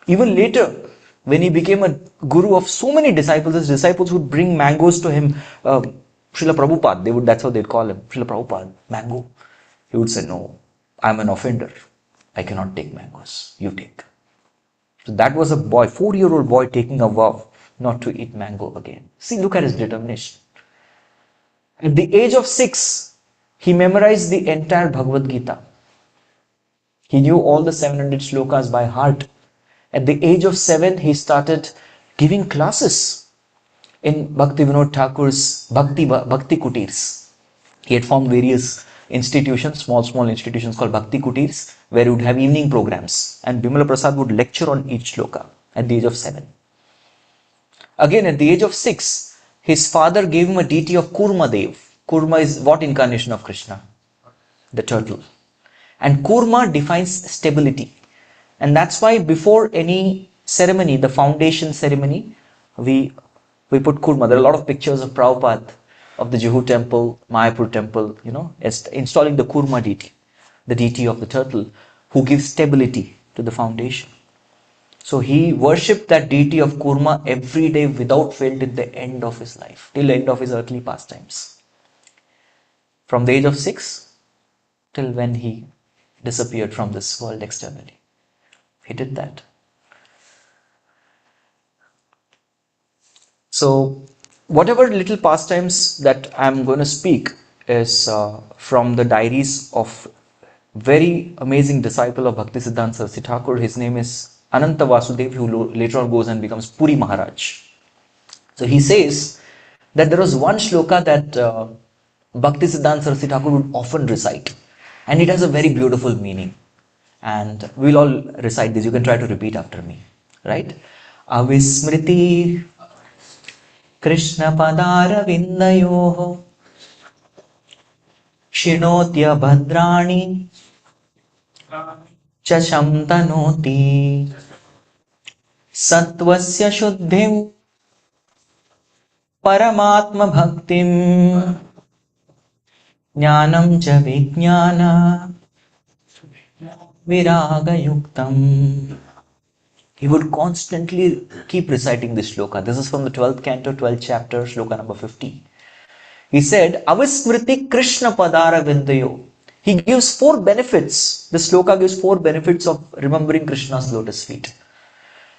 Even later, when he became a guru of so many disciples, his disciples would bring mangoes to him. Srila Prabhupada, that's how they'd call him. Srila Prabhupada, mango. He would say, no, I'm an offender. I cannot take mangoes. You take. So that was a boy, 4-year-old boy taking a vow not to eat mango again. See, look at his determination. At the age of 6, he memorized the entire Bhagavad Gita. He knew all the 700 shlokas by heart. At the age of 7, he started giving classes in Bhaktivedanta Thakur's Bhakti Kutirs. He had formed various institutions, small institutions called Bhakti Kutirs, where he would have evening programs. And Bimala Prasad would lecture on each shloka at the age of 7. Again, at the age of 6, his father gave him a deity of Kurma Dev. Kurma is what incarnation of Krishna? The turtle. And Kurma defines stability. And that's why before any ceremony, the foundation ceremony, we put Kurma. There are a lot of pictures of Prabhupada, of the Juhu temple, Mayapur temple, installing the Kurma deity, the deity of the turtle, who gives stability to the foundation. So he worshipped that deity of Kurma every day without fail till the end of his life, till the end of his earthly pastimes. From the age of 6 till when he disappeared from this world externally. He did that. So whatever little pastimes that I'm going to speak is from the diaries of very amazing disciple of Bhaktisiddhanta Saraswati Thakur. His name is Ananta Vasudev, who later on goes and becomes Puri Maharaj. So he says that there was one shloka that Bhaktisiddhanta Saraswati Thakur would often recite, and it has a very beautiful meaning. And we'll all recite this. You can try to repeat after me, right? Avismriti Krishna Padara Vindayoho Shinotya Bhadrani Chasham Tanoti Sattvasya Shuddhim Paramatma Bhaktim Jnanam Cha Vijnana Viraga Yuktam. He would constantly keep reciting this shloka. This is from the 12th canto, 12th chapter, shloka number 50. He said, Avismriti Krishna Padara Vindayo. He gives 4 benefits. This shloka gives 4 benefits of remembering Krishna's lotus feet.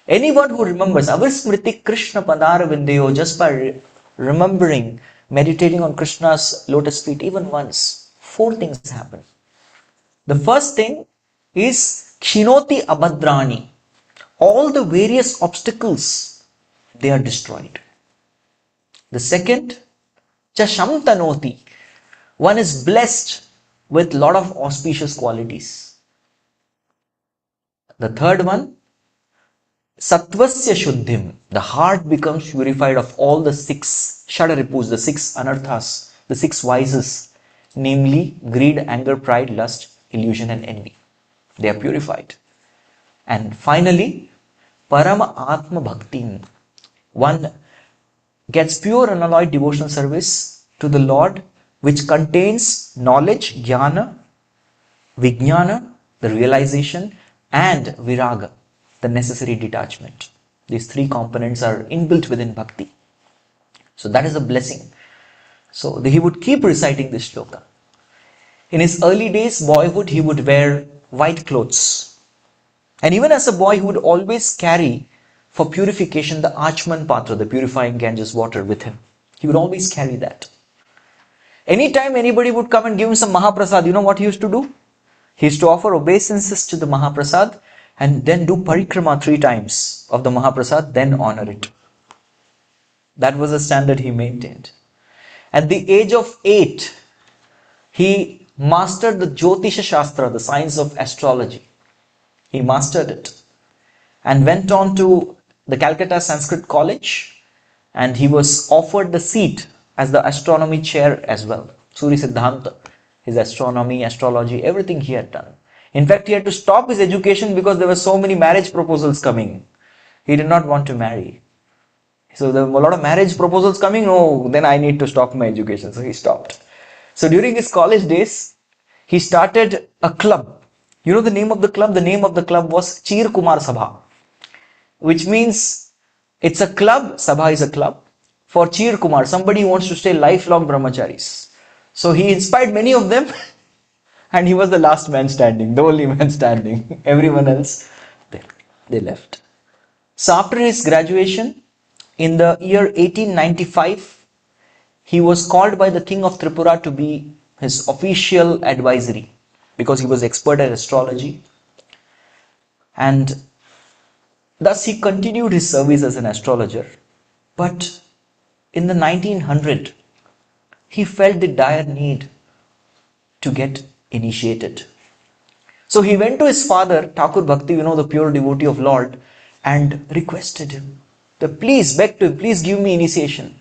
Anyone who remembers Avismriti Krishna Padara Vindayo, just by remembering, meditating on Krishna's lotus feet even once, 4 things happen. The first thing is Kshinoti Abhadrani. All the various obstacles, they are destroyed. The second, Chashamtanoti. One is blessed with a lot of auspicious qualities. The third one, Sattvasya Shuddhim. The heart becomes purified of all the 6 Shadaripus, the 6 Anarthas, the 6 vices, namely greed, anger, pride, lust, illusion and envy. They are purified. And finally, Parama Atma Bhakti. One gets pure unalloyed devotional service to the Lord, which contains knowledge, jnana, vijnana, the realization, and viraga, the necessary detachment. These 3 components are inbuilt within bhakti. So that is a blessing. So he would keep reciting this shloka. In his early days, boyhood, he would wear white clothes. And even as a boy, he would always carry for purification the Achman Patra, the purifying Ganges water with him. He would always carry that. Anytime anybody would come and give him some Mahaprasad, you know what he used to do? He used to offer obeisances to the Mahaprasad and then do parikrama 3 times of the Mahaprasad, then honor it. That was a standard he maintained. At the age of 8, he mastered the Jyotisha Shastra, the science of astrology. He mastered it and went on to the Calcutta Sanskrit College and he was offered the seat as the astronomy chair as well. Suri Siddahnata, his astronomy, astrology, everything he had done. In fact, he had to stop his education because there were so many marriage proposals coming. He did not want to marry. So there were a lot of marriage proposals coming. Oh, then I need to stop my education. So he stopped. So during his college days, he started a club. You know the name of the club? The name of the club was Cheer Kumar Sabha, which means it's a club. Sabha is a club for Cheer Kumar, somebody who wants to stay lifelong brahmacharis. So he inspired many of them, and he was the last man standing, the only man standing. Everyone else, they left. So after his graduation, in the year 1895, he was called by the king of Tripura to be his official advisory because he was expert at astrology. And thus he continued his service as an astrologer. But in the 1900, he felt the dire need to get initiated. So he went to his father, Thakur Bhakti, the pure devotee of Lord, and requested him, please, begged him, please give me initiation.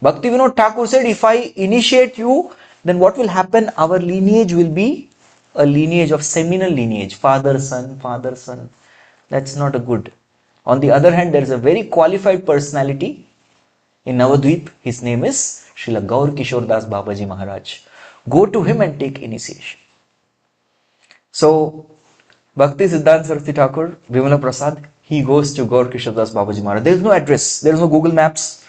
Bhaktivinoda Thakur said, if I initiate you, then what will happen? Our lineage will be a lineage of seminal lineage, father, son, father, son. That's not a good. On the other hand, there is a very qualified personality in Navadvip. His name is Srila Gaur Kishore Das Babaji Maharaj. Go to him and take initiation. So, Bhakti Siddhanta Saraswati Thakur, Vimala Prasad, he goes to Gaur Kishore Das Babaji Maharaj. There is no address, there is no Google Maps.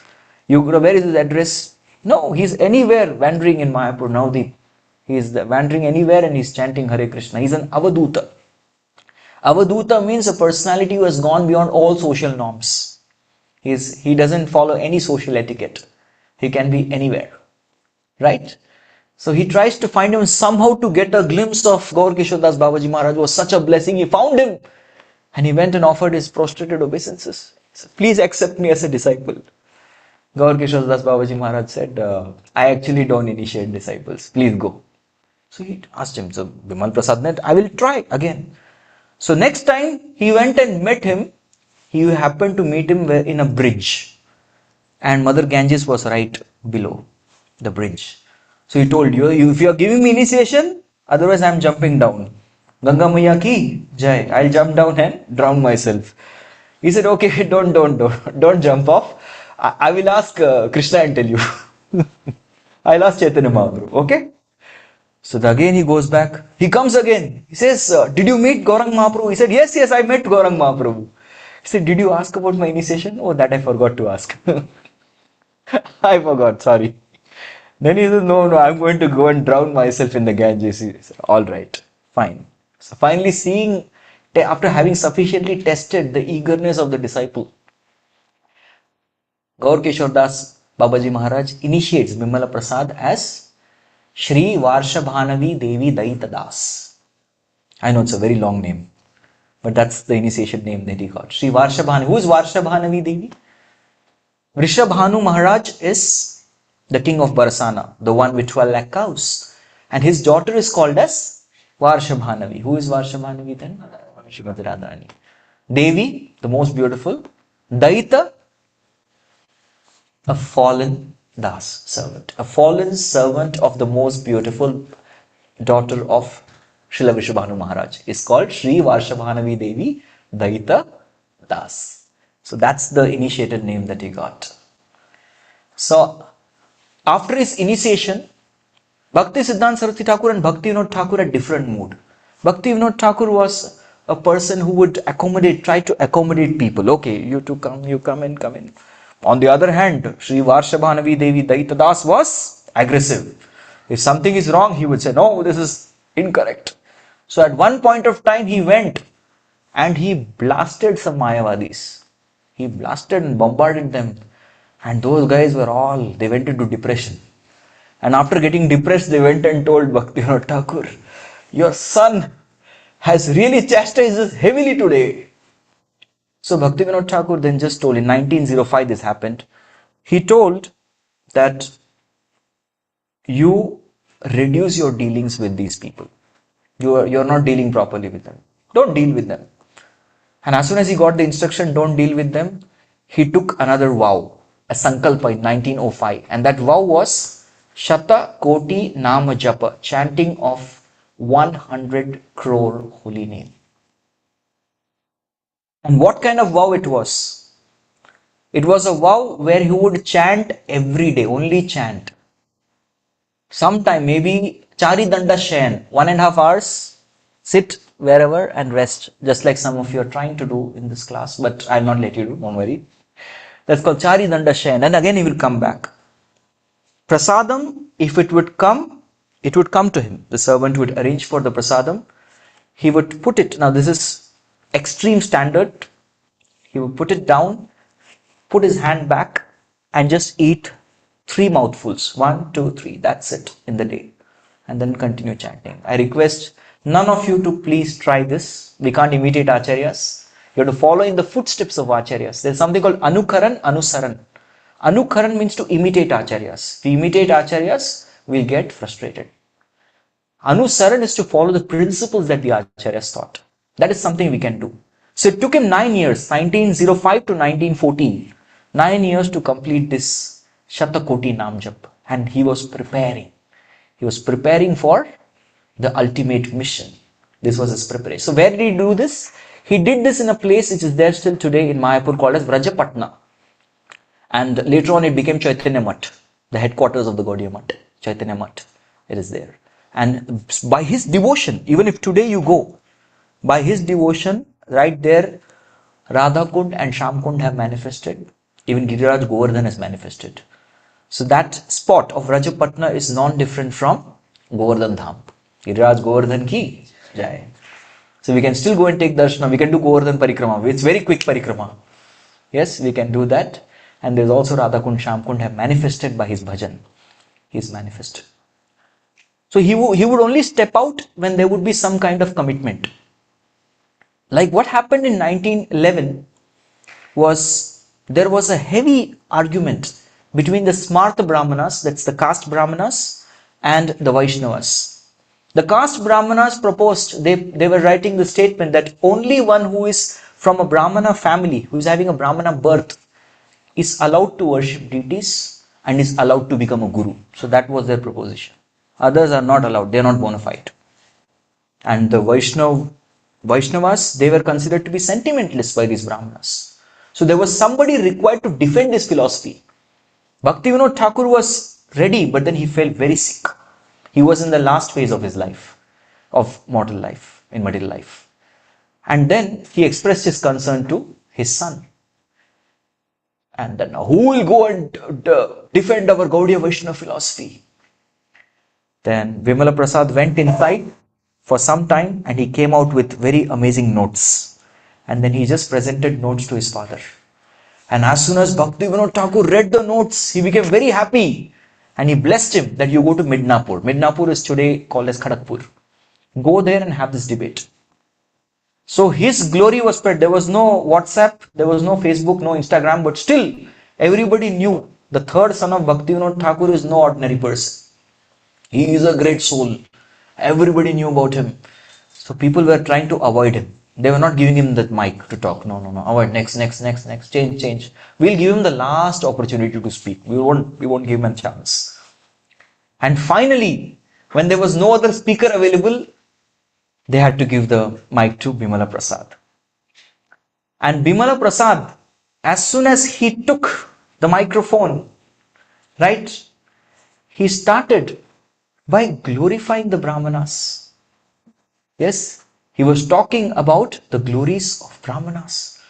You go, where is his address? No, he's anywhere wandering in Mayapur, Navadvip. He is wandering anywhere and he's chanting Hare Krishna. He's an Avaduta. Avaduta means a personality who has gone beyond all social norms. He doesn't follow any social etiquette. He can be anywhere. Right? So he tries to find him somehow to get a glimpse of Gaur Kishore Das Babaji Maharaj. It was such a blessing. He found him and he went and offered his prostrated obeisances. He said, please accept me as a disciple. Gaur Kishore Das Babaji Maharaj said, I actually don't initiate disciples. Please go. So he asked him, so Bimal Prasad, I will try again. So next time he went and met him, he happened to meet him in a bridge. And Mother Ganges was right below the bridge. So he told you, if you are giving me initiation, otherwise I am jumping down. Ganga Maya ki jai, I'll jump down and drown myself. He said, okay, don't jump off. I will ask Krishna and tell you. I'll ask Chaitanya Mahaprabhu, okay? So again he goes back. He comes again. He says, did you meet Gaurang Mahaprabhu? He said, yes, I met Gaurang Mahaprabhu. He said, did you ask about my initiation? Oh, that I forgot to ask. I forgot, sorry. Then he said, no, I'm going to go and drown myself in the Ganges. He said, all right, fine. So finally seeing, after having sufficiently tested the eagerness of the disciple, Gaur Kishore Das Babaji Maharaj initiates Bimala Prasad as Shri Varshabhanavi Devi Daita Das. I know it's a very long name, but that's the initiation name that he got. Shri Varshabhanavi. Who is Varshabhanavi Devi? Vrishabhanu Maharaj is the king of Barsana, the one with 12 lakh cows. And his daughter is called as Varshabhanavi. Who is Varshabhanavi then? Srimati Radharani. Devi, the most beautiful. Daita, a fallen Das servant. A fallen servant of the most beautiful daughter of Srila Vrishabhanu Maharaj is called Shri Varshabhanavi Devi Daita Das. So that's the initiated name that he got. So after his initiation, Bhakti Siddhanta Saraswati Thakur and Bhaktivinoda Thakur had different mood. Bhaktivinoda Thakur was a person who would try to accommodate people. Okay, you two come, you come in. On the other hand, Shri Varshabhanavi Devi Daita Das was aggressive. If something is wrong, he would say, no, this is incorrect. So at one point of time, he went and he blasted some Mayavadis. He blasted and bombarded them. And those guys they went into depression. And after getting depressed, they went and told Bhaktivinoda Thakur, your son has really chastised us heavily today. So Bhaktivinoda Thakur then just told, in 1905 this happened, he told that you reduce your dealings with these people. You're not dealing properly with them. Don't deal with them. And as soon as he got the instruction, don't deal with them, he took another vow. a sankalpa in 1905, and that vow was Shata Koti Nama Japa, chanting of 100 crore holy name. And what kind of vow it was? It was a vow where he would chant every day, only chant. Sometime, maybe Chari Danda Shayan, 1.5 hours, sit wherever and rest, just like some of you are trying to do in this class, but I'll not let you do, don't worry. That's called Chari Danda Shayan, and again he will come back. Prasadam, if it would come to him. The servant would arrange for the prasadam. He would put it, now this is extreme standard, he would put it down, put his hand back and just eat 3 mouthfuls. 1, 2, 3. That's it in the day. And then continue chanting. I request none of you to please try this. We can't imitate Acharyas. You have to follow in the footsteps of Acharyas. There's something called Anukaran, Anusaran. Anukaran means to imitate Acharyas. If we imitate Acharyas, we'll get frustrated. Anusaran is to follow the principles that the Acharyas taught. That is something we can do. So it took him 9 years, 1905 to 1914, 9 years to complete this Shatakoti Nam Jap. And he was preparing. He was preparing for the ultimate mission. This was his preparation. So where did he do this? He did this in a place which is there still today in Mayapur called as Vrajapatna. And later on it became Chaitanya Mat, the headquarters of the Gaudiya Mat. Chaitanya Mat, it is there. And by his devotion, even if today you go, by his devotion, right there, Radha Kund and Sham Kund have manifested. Even Giriraj Govardhan has manifested. So that spot of Rajapatna is non-different from Govardhan Dham. Giriraj Govardhan ki jai. So we can still go and take darshan. We can do Govardhan Parikrama. It's very quick Parikrama. Yes, we can do that. And there's also Radha Kund, Sham Kund have manifested by his bhajan. He's manifested. So he would only step out when there would be some kind of commitment. Like what happened in 1911 was, there was a heavy argument between the Smartha Brahmanas, that's the caste Brahmanas, and the Vaishnavas. The caste Brahmanas proposed, they were writing the statement that only one who is from a Brahmana family, who is having a Brahmana birth, is allowed to worship deities and is allowed to become a guru. So that was their proposition. Others are not allowed, they are not bona fide. And the Vaishnavas, they were considered to be sentimentalists by these Brahmanas. So there was somebody required to defend this philosophy. Bhaktivedanta Thakur was ready, but then he fell very sick. He was in the last phase of his life, of mortal life, in material life. And then he expressed his concern to his son. And then who will go and defend our Gaudiya Vaishnava philosophy? Then Vimala Prasad went inside for some time and he came out with very amazing notes. And then he just presented notes to his father. And as soon as Bhaktivedanta Thakur read the notes, he became very happy. And he blessed him that you go to Midnapur. Midnapur is today called as Kharagpur. Go there and have this debate. So his glory was spread. There was no WhatsApp, there was no Facebook, no Instagram, but still everybody knew the third son of Bhaktivedanta Thakur is no ordinary person. He is a great soul. Everybody knew about him. So people were trying to avoid him. They were not giving him that mic to talk. No. Avoid. Next. Change. We'll give him the last opportunity to speak. We won't give him a chance. And finally, when there was no other speaker available, they had to give the mic to Bimala Prasad. And Bimala Prasad, as soon as he took the microphone, right, he started by glorifying the Brahmanas. Yes, he was talking about the glories of Brahmanas.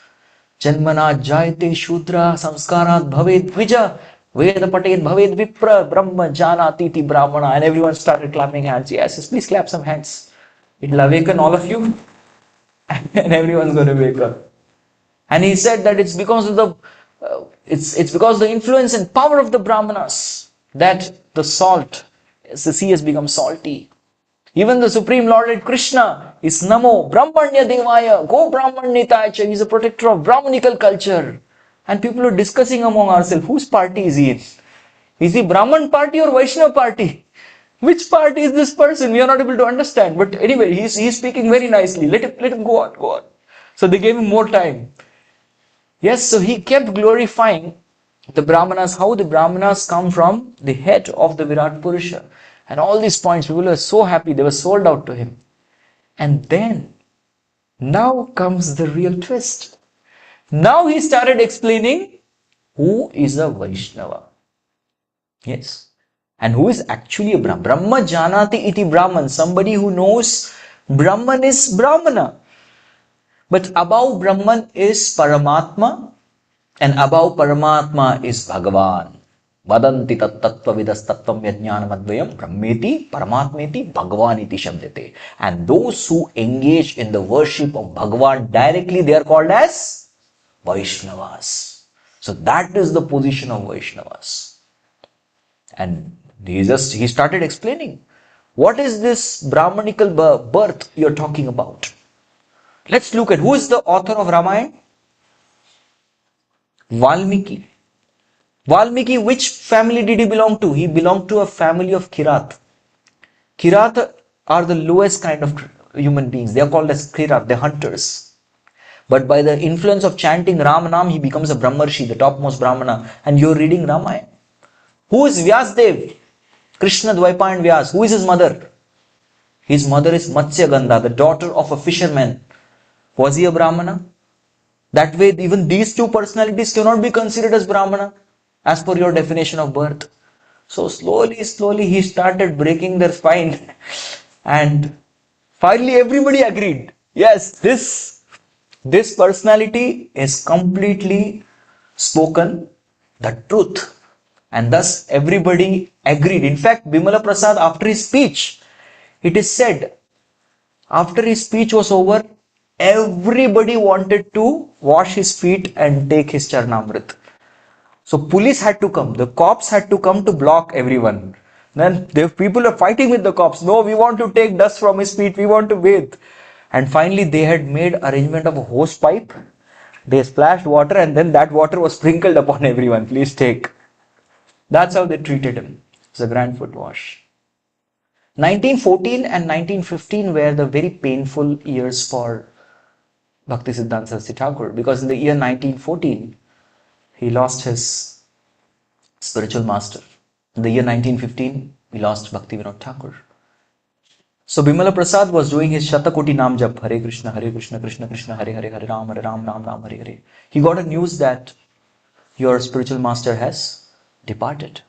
Janmana jayate shudra samskarat bhaved dvija veda patet bhaved vipra brahma janatiti brahmana. And everyone started clapping hands. Yes, please clap some hands. It will awaken all of you and everyone's going to wake up. And he said that it's because of the influence and power of the Brahmanas that the salt, the sea has become salty. Even the Supreme Lord Krishna is Namo Brahmanya Devaya Go Brahmanyataya. He is a protector of Brahmanical culture. And people are discussing among ourselves, whose party is he in? Is he Brahman party or Vaishnava party? Which party is this person? We are not able to understand. But anyway, he's speaking very nicely. Let him go on. So they gave him more time. Yes, so he kept glorifying The Brahmanas, how the Brahmanas come from the head of the Virat Purusha. And all these points, people were so happy, they were sold out to him. And then, now comes the real twist. Now he started explaining who is a Vaishnava. Yes. And who is actually a Brahman. Brahma Janati iti Brahman. Somebody who knows Brahman is Brahmana. But above Brahman is Paramatma. And above Paramatma is Bhagavan. Vadanti tat tattva vidas tattvam yajnanam advayam brahmeti paramatmeti bhagavaniti shabdete. And those who engage in the worship of Bhagavan directly, they are called as Vaishnavas. So that is the position of Vaishnavas. And he started explaining, what is this Brahmanical birth you're talking about? Let's look at who is the author of Ramayana? Valmiki. Valmiki, which family did he belong to? He belonged to a family of Kirat. Kirat are the lowest kind of human beings. They are called as Kirat, the hunters. But by the influence of chanting Ram Nam, he becomes a Brahmarshi, the topmost Brahmana. And you're reading Ramayana. Who is Vyasdev? Krishna Dvaipayan Vyas. Who is his mother? His mother is Matsya Gandha, the daughter of a fisherman. Was he a Brahmana? That way, even these two personalities cannot be considered as Brahmana, as per your definition of birth. So slowly, he started breaking their spine. And finally, everybody agreed. Yes, this personality is completely spoken the truth. And thus, everybody agreed. In fact, Bimala Prasad, after his speech, it is said, after his speech was over, everybody wanted to wash his feet and take his Charnamrit. So police had to come, the cops had to come to block everyone. Then the people are fighting with the cops. No, we want to take dust from his feet, we want to bathe. And finally they had made arrangement of a hose pipe. They splashed water and then that water was sprinkled upon everyone. Please take. That's how they treated him. It's a grand foot wash. 1914 and 1915 were the very painful years for Bhaktisiddhanta Saraswati Thakur, because in the year 1914, he lost his spiritual master. In the year 1915, he lost Bhaktivedanta Thakur. So Bimala Prasad was doing his Shatakoti Nam Jap, Hare Krishna, Krishna Krishna, Hare Hare, Hare Ram, Ram Ram, Hare Hare. He got a news that your spiritual master has departed.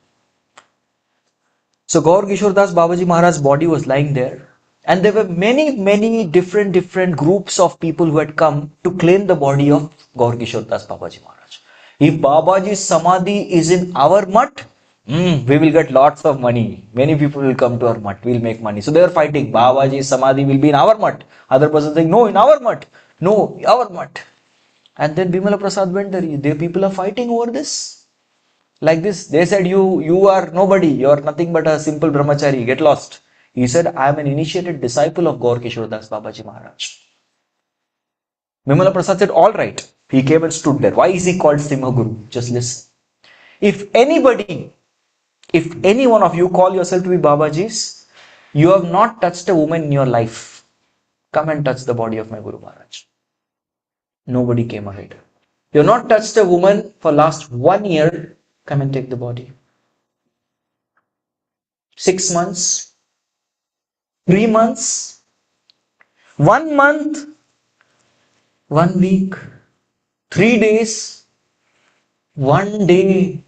So Gaur Kishordas Babaji Maharaj's body was lying there. And there were many different groups of people who had come to claim the body of Gaur Kishordas Babaji Maharaj. If Babaji's Samadhi is in our mutt, we will get lots of money. Many people will come to our mutt. We'll make money. So they were fighting. Babaji's Samadhi will be in our mutt. Other person saying, no, in our mutt. No, our mutt. And then Bimala Prasad went there. The people are fighting over this. Like this. They said, you are nobody. You are nothing but a simple brahmachari. Get lost. He said, I am an initiated disciple of Gaur Kishordas Babaji Maharaj. Bimala Prasad said, all right. He came and stood there. Why is he called Simha Guru? Just listen. If any one of you call yourself to be Babaji's, you have not touched a woman in your life. Come and touch the body of my Guru Maharaj. Nobody came ahead. You have not touched a woman for last 1 year. Come and take the body. 6 months. 3 months. 1 month. 1 week. 3 days. 1 day.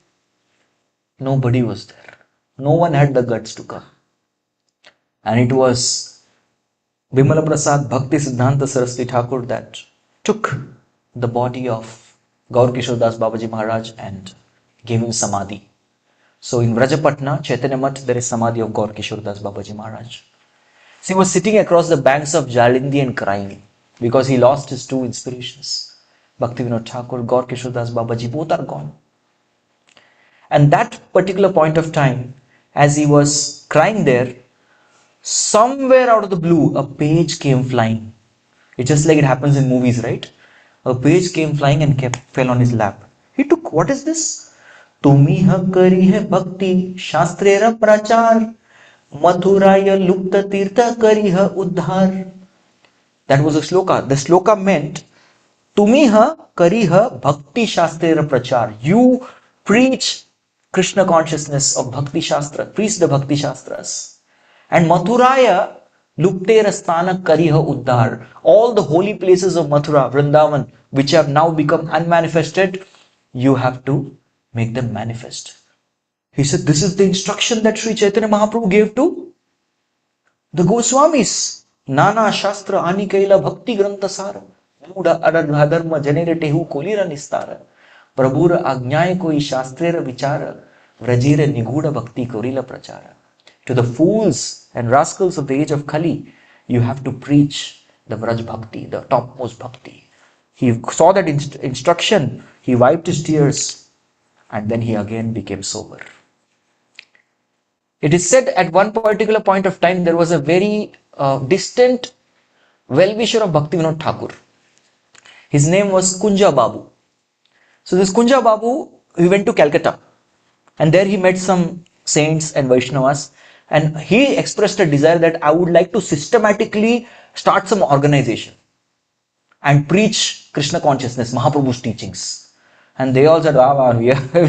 Nobody was there. No one had the guts to come. And it was Bimala Prasad Bhaktisiddhanta Saraswati Thakur that took the body of Gaur Kishordas Babaji Maharaj and gave him Samadhi. So in Vrajapatna, Chaitanya Math, there is Samadhi of Gaur Kishordas Babaji Maharaj. So he was sitting across the banks of Jalindi and crying because he lost his two inspirations. Bhaktivedanta Thakur, Gaur Kishordas Babaji, both are gone. And that particular point of time, as he was crying there, somewhere out of the blue, a page came flying. It's just like it happens in movies, right? A page came flying and fell on his lap. He took, what is this? Tumiha kari hai bhakti shastrera prachar mathuraya lupta tirtha kari ha uddhar. That was a sloka. The sloka meant Tumiha kariha bhakti shastrera prachar. You preach Krishna consciousness of Bhakti Shastra, preach the Bhakti Shastras. And Mathuraya Lupte Rastana Kariha Uddhar. All the holy places of Mathura, Vrindavan, which have now become unmanifested, you have to make them manifest. He said, this is the instruction that Sri Chaitanya Mahaprabhu gave to the Goswamis. Nana Shastra Anikaila Bhakti Grantha Sara. Muda Adharma Janere Hu Kolira Nistara. Prabhura Agnaya Koi Shastrera Vichara. Vrajira Niguda Bhakti Korila Prachara. To the fools and rascals of the age of Kali, you have to preach the Vraj Bhakti, the topmost Bhakti. He saw that instruction, he wiped his tears, and then he again became sober. It is said at one particular point of time, there was a very distant well-wisher of Bhaktivedanta Thakur. His name was Kunja Babu. So this Kunja Babu, he went to Calcutta, and there he met some saints and Vaishnavas, and he expressed a desire that I would like to systematically start some organization and preach Krishna consciousness, Mahaprabhu's teachings. And they all said,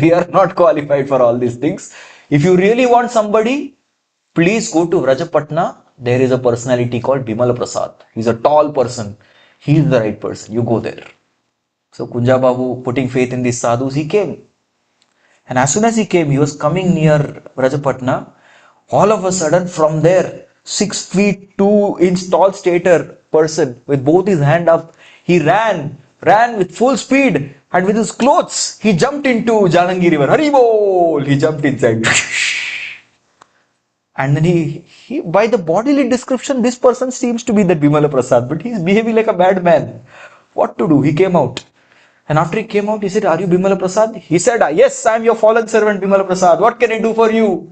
we are not qualified for all these things. If you really want somebody, please go to Vrajapatna. There is a personality called Bimala Prasad. He's a tall person. He's the right person. You go there. So Kunja Babu, putting faith in these sadhus, he came. And as soon as he came, he was coming near Vrajapatna. All of a sudden, from there, 6 feet 2 inch tall stature person with both his hand up, he ran with full speed, and with his clothes, he jumped into Jalangi river. Haribol! He jumped inside. And then he, by the bodily description, this person seems to be that Bimala Prasad, but he's behaving like a bad man. What to do? He came out. And after he came out, he said, are you Bimala Prasad? He said, yes, I am your fallen servant, Bimala Prasad. What can I do for you?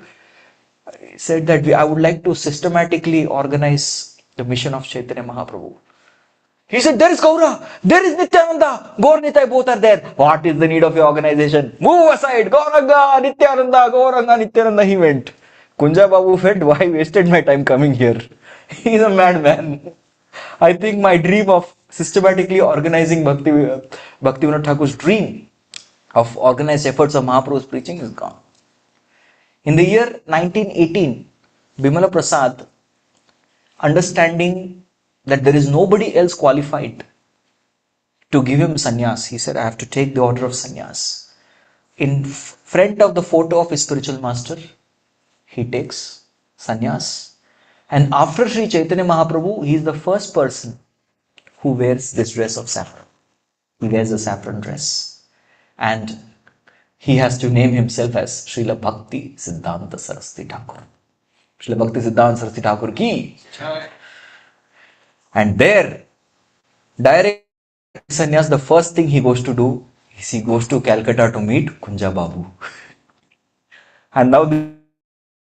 He said that I would like to systematically organize the mission of Chaitanya Mahaprabhu. He said, there is Gaura, there is Nityananda, Gaur Nitai, both are there. What is the need of your organization? Move aside, Gauranga, Nityananda, Gauranga, Nityananda, he went. Kunja Babu felt, why wasted my time coming here? He is a madman. I think my dream of systematically organizing Bhaktivedanta Thakur's dream of organized efforts of Mahaprabhu's preaching is gone. In the year 1918, Bimala Prasad, understanding that there is nobody else qualified to give him sannyas, he said, I have to take the order of sannyas. In front of the photo of his spiritual master, he takes sannyas. And after Sri Chaitanya Mahaprabhu, he is the first person who wears this dress of saffron. He wears a saffron dress. And he has to name himself as Srila Bhakti Siddahnata Saraswati Thakur. Srila Bhakti Siddahnata Saraswati Thakur ki. And there, direct sannyas, the first thing he goes to do is he goes to Calcutta to meet Kunja Babu. And now the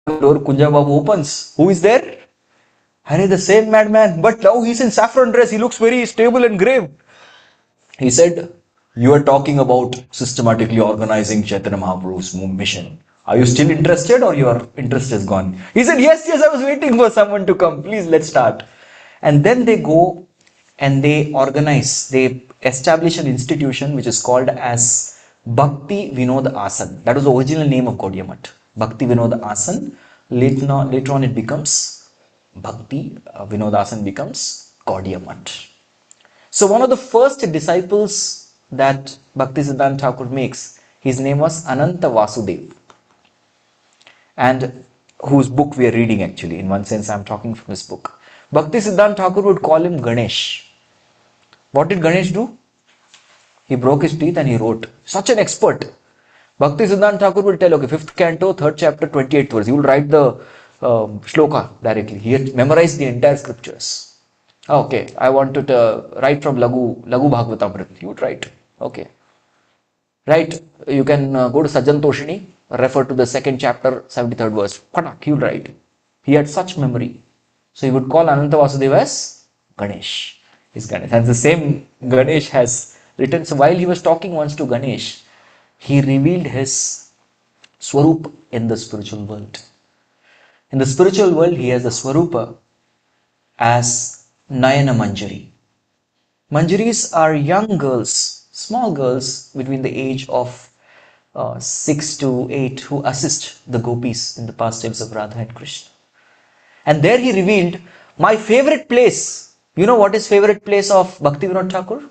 door Kunja Babu opens. Who is there? And the same madman, but now he's in saffron dress. He looks very stable and grave. He said, you are talking about systematically organizing Chaitanya Mahaprabhu's mission. Are you still interested, or your interest is gone? He said, yes, I was waiting for someone to come. Please, let's start. And then they go and they organize, they establish an institution which is called as Bhakti Vinod Asan. That was the original name of Gaudiya Math. Bhakti Vinod Asan. Later on it becomes Bhakti Vinod Asan becomes Gaudiya Math. So one of the first disciples that Bhakti Siddhanta Thakur makes, his name was Ananta Vasudev, and whose book we are reading actually. In one sense, I am talking from his book. Bhakti Siddhanta Thakur would call him Ganesh. What did Ganesh do? He broke his teeth and he wrote. Such an expert. Bhakti Siddhanta Thakur will tell, okay, 5th canto, 3rd chapter, 28th verse. He will write the shloka directly. He had memorized the entire scriptures. Okay, I want to write from Lagu Bhagavatamrita. He would write. Okay. Right, you can go to Sajjantoshini, refer to the 2nd chapter, 73rd verse. He would write. He had such memory. So he would call Ananta Vasudeva as Ganesh. His Ganesh. And the same Ganesh has written. So while he was talking once to Ganesh, he revealed his Swarup in the spiritual world. In the spiritual world, he has the Swarupa as Nayana Manjari. Manjaris are young girls, small girls between the age of 6 to 8 who assist the gopis in the pastimes of Radha and Krishna. And there he revealed my favorite place. You know what is favorite place of Bhaktivedanta Thakur?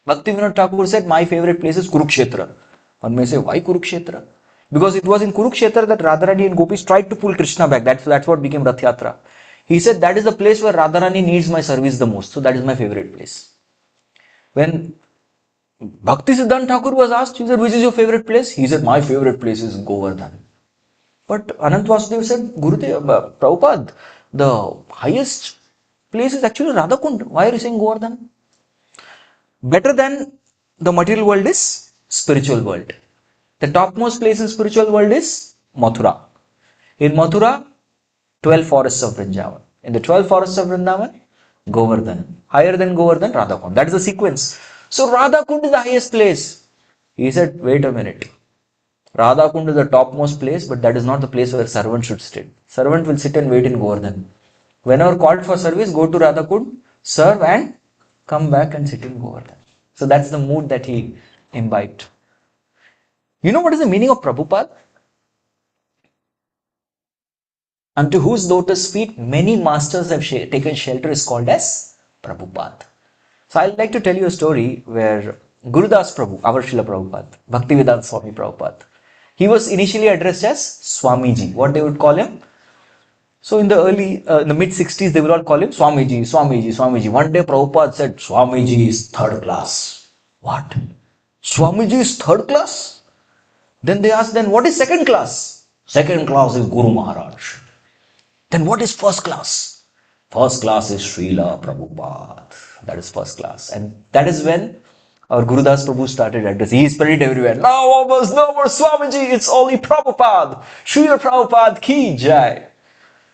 Bhaktivedanta Thakur said, my favorite place is Kurukshetra. One may say, why Kurukshetra? Because it was in Kurukshetra that Radharani and gopis tried to pull Krishna back. That's what became Rath Yatra. He said, that is the place where Radharani needs my service the most. So that is my favorite place. When Bhakti Siddhanta Thakur was asked, he said, which is your favorite place? He said, my favorite place is Govardhan. But Anant Vasudeva said, Gurudev, Prabhupada, the highest place is actually Radhakund. Why are you saying Govardhan? Better than the material world is spiritual world. The topmost place in spiritual world is Mathura. In Mathura, 12 forests of Vrindavan. In the 12 forests of Vrindavan, Govardhan. Higher than Govardhan, Radhakund. That is the sequence. So Radhakund is the highest place. He said, wait a minute. Radhakund is the topmost place, but that is not the place where servant should sit. Servant will sit and wait in Govardhan. Whenever called for service, go to Radhakund, serve and come back and sit in Govardhan. So that's the mood that he imbibed. You know what is the meaning of Prabhupada? Unto whose lotus feet many masters have taken shelter is called as Prabhupada. So I'd like to tell you a story where Gurudas Prabhu, our Srila Prabhupada, Bhaktivedanta Swami Prabhupada, he was initially addressed as Swamiji, what they would call him. So in the mid 60s, they would all call him Swamiji, Swamiji, Swamiji. One day Prabhupada said, Swamiji is third class. What? Swamiji is third class? Then they asked, then what is second class? Second class is Guru Maharaj. Then what is first class? First class is Srila Prabhupada. That is first class. And that is when our Gurudas Prabhu started addressing. He spread it everywhere. No more Swamiji, it's only Prabhupada. Srila Prabhupada ki jai.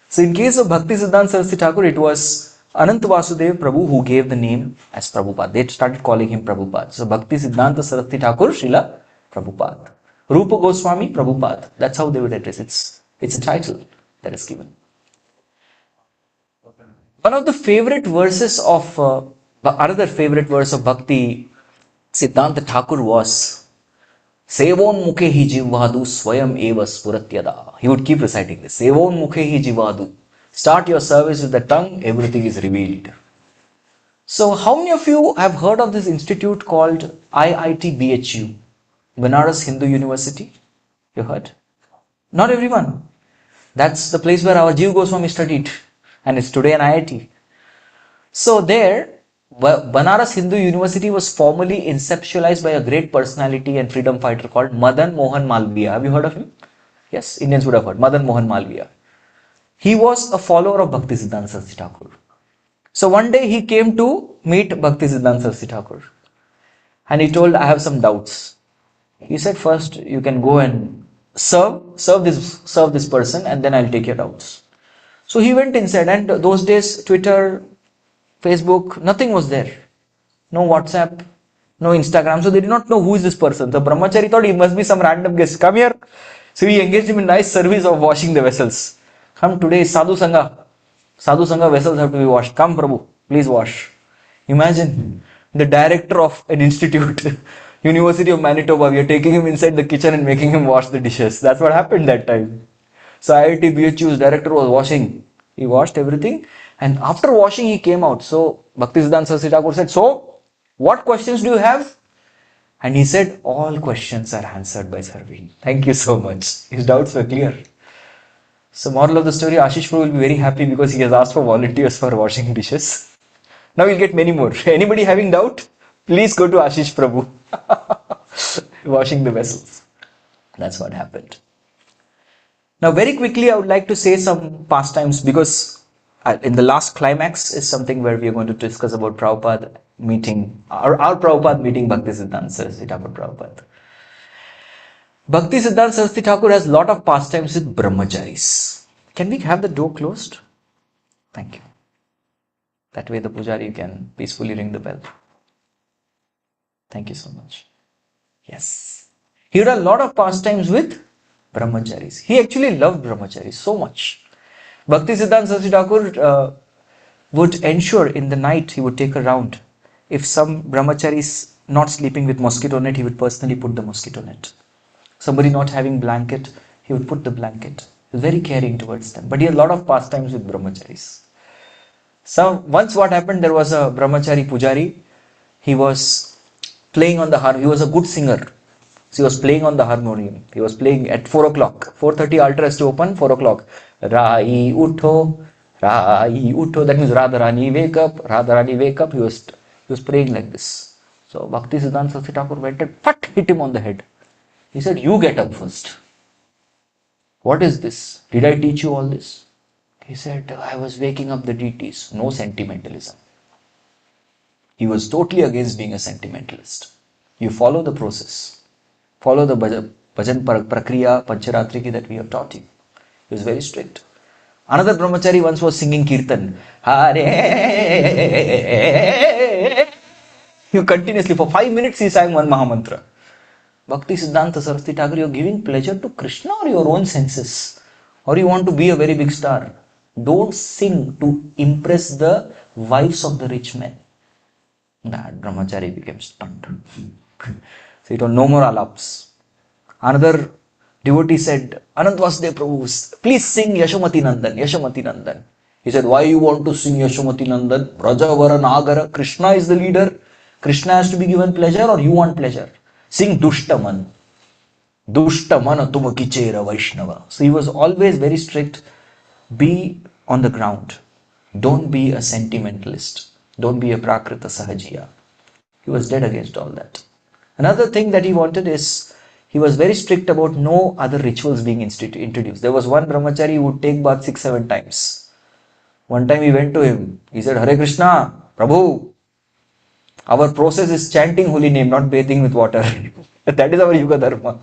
So in case of Bhakti Siddhanta Saraswati Thakur, it was Anant Vasudeva Prabhu who gave the name as Prabhupada. They started calling him Prabhupada. So Bhakti Siddhanta Saraswati Thakur, Srila Prabhupada. Rupa Goswami, Prabhupada. That's how they would address it. It's a title that is given. One of the favorite verses of, another favorite verse of Bhakti Siddhanta Thakur was Sevon mukhe hi jivadu swayam eva spuratyada. He would keep reciting this. Sevon mukhe hi jivadu. Start your service with the tongue, everything is revealed. So how many of you have heard of this institute called IIT BHU? Banaras Hindu University? You heard? Not everyone. That's the place where our Jiva Goswami studied. And it's today an IIT. So there, Banaras Hindu University was formally inceptualized by a great personality and freedom fighter called Madan Mohan Malviya. Have you heard of him? Yes, Indians would have heard. Madan Mohan Malviya. He was a follower of Bhakti Siddhanta Saraswati Thakur. So one day he came to meet Bhakti Siddhanta Saraswati Thakur. And he told, I have some doubts. He said, first you can go and serve this person and then I'll take your doubts. So he went inside, and those days Twitter, Facebook, nothing was there. No WhatsApp, no Instagram. So they did not know who is this person. So Brahmachari thought he must be some random guest. Come here. So he engaged him in nice service of washing the vessels. Come, today is Sadhu Sangha. Sadhu Sangha vessels have to be washed. Come Prabhu, please wash. Imagine the director of an institute, University of Manitoba, we are taking him inside the kitchen and making him wash the dishes. That's what happened that time. So IIT BHU's director was washing. He washed everything. And after washing, he came out. So Bhakti Siddhanta Saraswati Thakur said, so what questions do you have? And he said, all questions are answered by serving. Thank you so much. His doubts were clear. So moral of the story, Ashish Prabhu will be very happy because he has asked for volunteers for washing dishes. Now we'll get many more. Anybody having doubt? Please go to Ashish Prabhu. Washing the vessels. That's what happened. Now very quickly I would like to say some pastimes, because in the last climax is something where we are going to discuss about Prabhupada meeting, our Prabhupada meeting Bhakti Siddhanta Saraswati Thakur Prabhupada. Bhakti Siddhanta Saraswati Thakur has a lot of pastimes with brahmacharis. Can we have the door closed? Thank you. That way the pujari can peacefully ring the bell. Thank you so much. Yes. He had a lot of pastimes with brahmacharis. He actually loved brahmacharis so much. Bhakti Siddhanta Saraswati Thakur would ensure in the night he would take a round. If some brahmachari is not sleeping with mosquito net, he would personally put the mosquito net. Somebody not having blanket, he would put the blanket. He was very caring towards them. But he had a lot of pastimes with brahmacharis. So once what happened, there was a brahmachari pujari. He was playing on the harp. He was a good singer. So he was playing on the harmonium. He was playing at 4 o'clock. 4:30 altar has to open, 4 o'clock. Rai utho, Rai utho. That means Radharani, wake up, Radharani, wake up. He was praying like this. So Bhakti Siddhanta Saraswati Thakur went and hit him on the head. He said, you get up first. What is this? Did I teach you all this? He said, I was waking up the deities. No sentimentalism. He was totally against being a sentimentalist. You follow the process. Follow the bhajan prakriya, pancharatriki that we have taught you. He was very strict. Another brahmachari once was singing kirtan. Hare. He continuously, for 5 minutes he sang one Mahamantra. Bhakti Siddhanta Saraswati Thakur, you are giving pleasure to Krishna or your own senses? Or you want to be a very big star? Don't sing to impress the wives of the rich men. That brahmachari became stunned. So it was no more alaps. Another devotee said, Anant Vasudev Prabhu, please sing Yashomati Nandan, Yashomati Nandan. He said, why you want to sing Yashomati Nandan? Rajavara Nagara, Krishna is the leader. Krishna has to be given pleasure or you want pleasure? Sing Dushtaman. Dushtamana Tumakichera Vaishnava. So he was always very strict. Be on the ground. Don't be a sentimentalist. Don't be a Prakrita Sahajiya. He was dead against all that. Another thing that he wanted is, he was very strict about no other rituals being introduced. There was one brahmachari who would take bath 6-7 times. One time he went to him. He said, Hare Krishna, Prabhu, our process is chanting holy name, not bathing with water. That is our Yuga Dharma.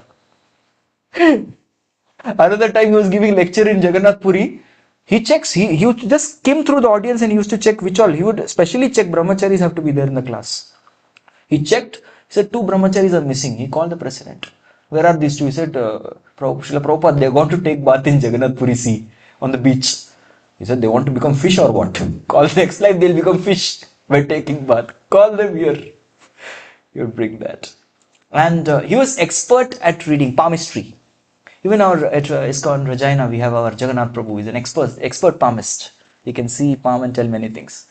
Another time he was giving lecture in Jagannath Puri. He checks, he would just skim through the audience and he used to check which all. He would especially check brahmacharis have to be there in the class. He checked, he said 2 brahmacharis are missing. He called the president. Where are these 2? He said, Srila Prabhupada, they are going to take bath in Jagannath Puri Sea on the beach. He said, they want to become fish or what? Call next life they'll become fish by taking bath. Call them here. He would bring that. And he was expert at reading palmistry. Even at ISKCON Regina, we have our Jagannath Prabhu. He's an expert palmist. He can see palm and tell many things.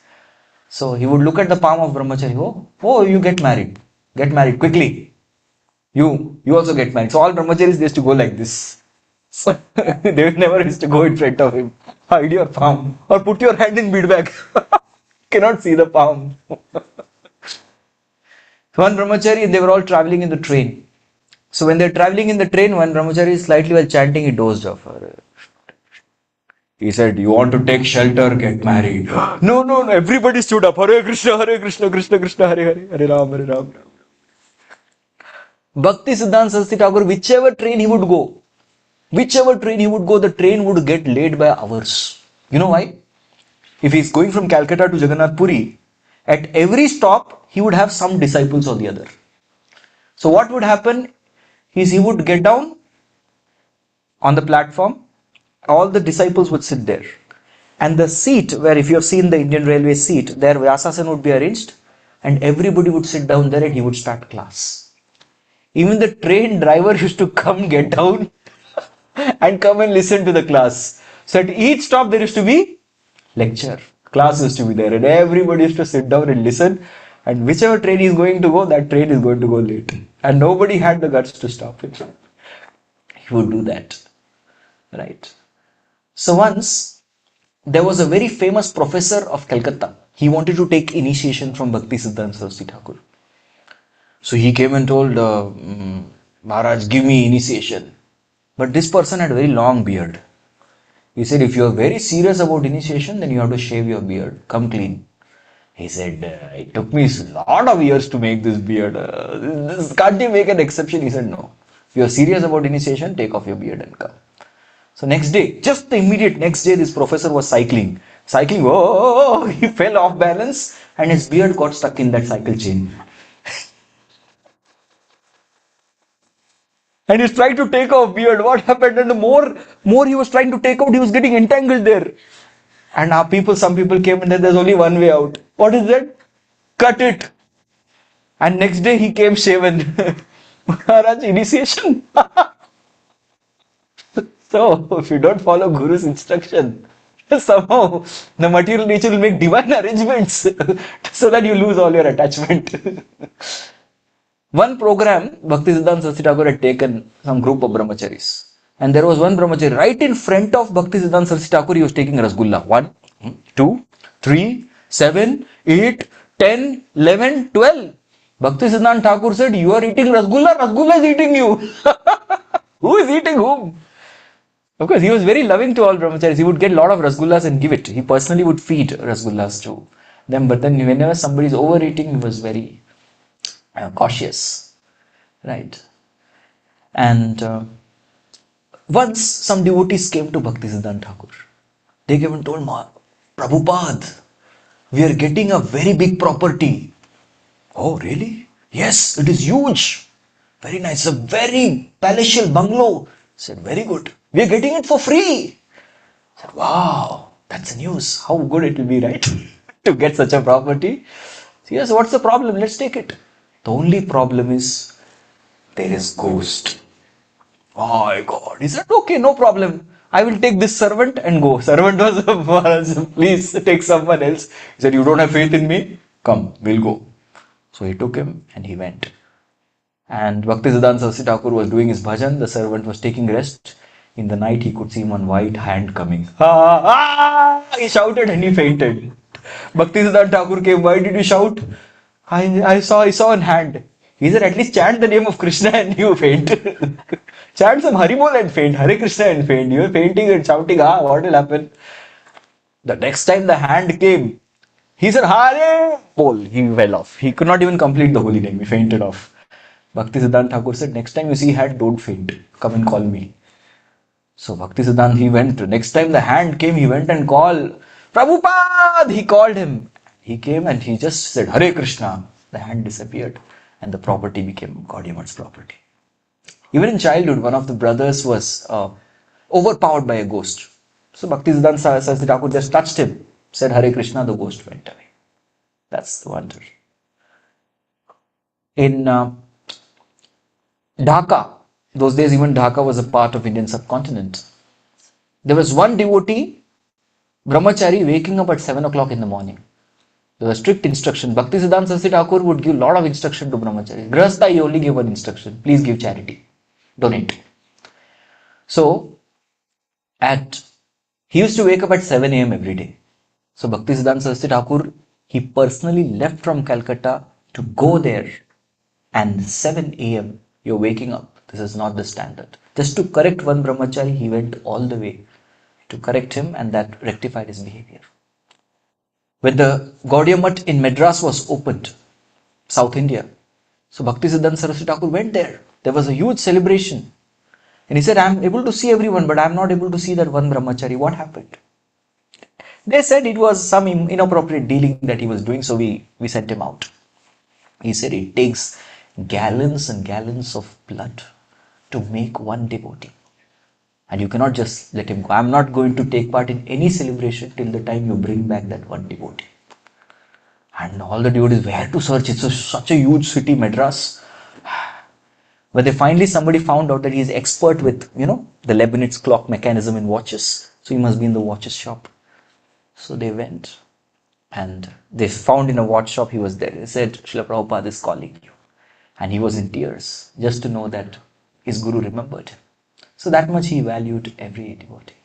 So he would look at the palm of brahmachari. Oh, you get married. Get married quickly. You also get married. So all brahmacharis, they used to go like this. So they never used to go in front of him. Hide your palm. Or put your hand in bead bag. Cannot see the palm. One brahmachari, they were all traveling in the train. So when they're traveling in the train, one brahmachari slightly while chanting, he dozed off. He said, you want to take shelter, get married. No, everybody stood up. Hare Krishna, Krishna Krishna, Hare Hare, Hare Ram, Hare Ram. Bhakti Siddhanta Saraswati Thakur, whichever train he would go, the train would get late by hours. You know why? If he's going from Calcutta to Jagannath Puri, at every stop, he would have some disciples or the other. So what would happen is he would get down on the platform, all the disciples would sit there. And the seat where, if you have seen the Indian Railway seat, there Vyasasana would be arranged and everybody would sit down there and he would start class. Even the train driver used to come, get down and come and listen to the class. So at each stop there used to be lecture. Class used to be there and everybody used to sit down and listen. And whichever train is going to go, that train is going to go late. And nobody had the guts to stop it. He would do that. Right. So once, there was a very famous professor of Calcutta. He wanted to take initiation from Bhakti Siddhanta Saraswati Thakur. So he came and told, Maharaj, give me initiation. But this person had a very long beard. He said, if you are very serious about initiation, then you have to shave your beard. Come clean. He said, it took me a lot of years to make this beard. Can't you make an exception? He said, no. If you are serious about initiation, take off your beard and come. So next day, just the immediate next day, this professor was cycling. He fell off balance and his beard got stuck in that cycle chain. And he's trying to take off beard. What happened? And the more he was trying to take out, he was getting entangled there. And some people came and said, there's only one way out. What is that? Cut it. And next day he came shaven. Maharaj, initiation. So, if you don't follow Guru's instruction, somehow the material nature will make divine arrangements so that you lose all your attachment. One program, Bhaktisiddhanta Saraswati Thakur had taken some group of brahmacharis. And there was one brahmachari right in front of Bhaktisiddhanta Saraswati Thakur. He was taking rasgulla. 1, 2, 3, 7, 8, 10, 11, 12. Bhaktisiddhanta Thakur said, "You are eating rasgulla, rasgulla is eating you." Who is eating whom? Of course, he was very loving to all brahmacharis. He would get a lot of rasgullas and give it. He personally would feed rasgullas to them. But then whenever somebody is overeating, he was very cautious. Right? And once some devotees came to Bhaktisiddhanta Thakur. They came and told Prabhupada, we are getting a very big property. Oh, really? Yes, it is huge. Very nice. A very palatial bungalow. I said, very good. We are getting it for free. I said, wow, that's news. How good it will be, right? To get such a property. So, yes, what's the problem? Let's take it. The only problem is there is ghost. Oh my God. He said, okay, no problem. I will take this servant and go. Servant was, Maharaja, please take someone else. He said, you don't have faith in me? Come, we'll go. So he took him and he went. And Bhaktisiddhanta Saraswati Thakur was doing his bhajan. The servant was taking rest. In the night, he could see one white hand coming. He shouted and he fainted. Bhaktisiddhanta Thakur came. Why did you shout? I saw an hand. He said, at least chant the name of Krishna and you faint. Chant some Haribol and faint, Hare Krishna and faint. You are fainting and shouting, what will happen? The next time the hand came, he said, Hare Bol. He fell off. He could not even complete the holy name. He fainted off. Bhaktisiddhanta Thakur said, next time you see hand, don't faint. Come and call me. So Bhaktisiddhanta, he went. Next time the hand came, he went and called, Prabhupada! He called him. He came and he just said, Hare Krishna. The hand disappeared and the property became Gaudiya property. Even in childhood, one of the brothers was overpowered by a ghost. So Bhaktisiddhanta Saraswati Thakur just touched him, said Hare Krishna, the ghost went away. That's the wonder. In Dhaka, those days even Dhaka was a part of Indian subcontinent. There was one devotee, brahmachari, waking up at 7 o'clock in the morning. There was strict instruction. Bhaktisiddhanta Saraswati Thakur would give a lot of instruction to brahmachari. Grihastha, he only gave one instruction. Please give charity. Donate. So, he used to wake up at 7 a.m. every day. So, Bhaktisiddhanta Saraswati Thakur, he personally left from Calcutta to go there. And 7 a.m. you're waking up. This is not the standard. Just to correct one brahmachari, he went all the way to correct him, and that rectified his behavior. When the Gaudiya Math in Madras was opened, South India, so Bhaktisiddhanta Saraswati Thakur went there. There was a huge celebration. And he said, I'm able to see everyone, but I'm not able to see that one brahmachari. What happened? They said it was some inappropriate dealing that he was doing, so we sent him out. He said it takes gallons and gallons of blood to make one devotee. And you cannot just let him go. I'm not going to take part in any celebration till the time you bring back that one devotee. And all the devotees, where to search? It's such a huge city, Madras. But finally somebody found out that he is expert with, the Leibniz clock mechanism in watches. So he must be in the watches shop. So they went and they found in a watch shop he was there. They said, Srila Prabhupada is calling you. And he was in tears just to know that his guru remembered him. So that much he valued every devotee.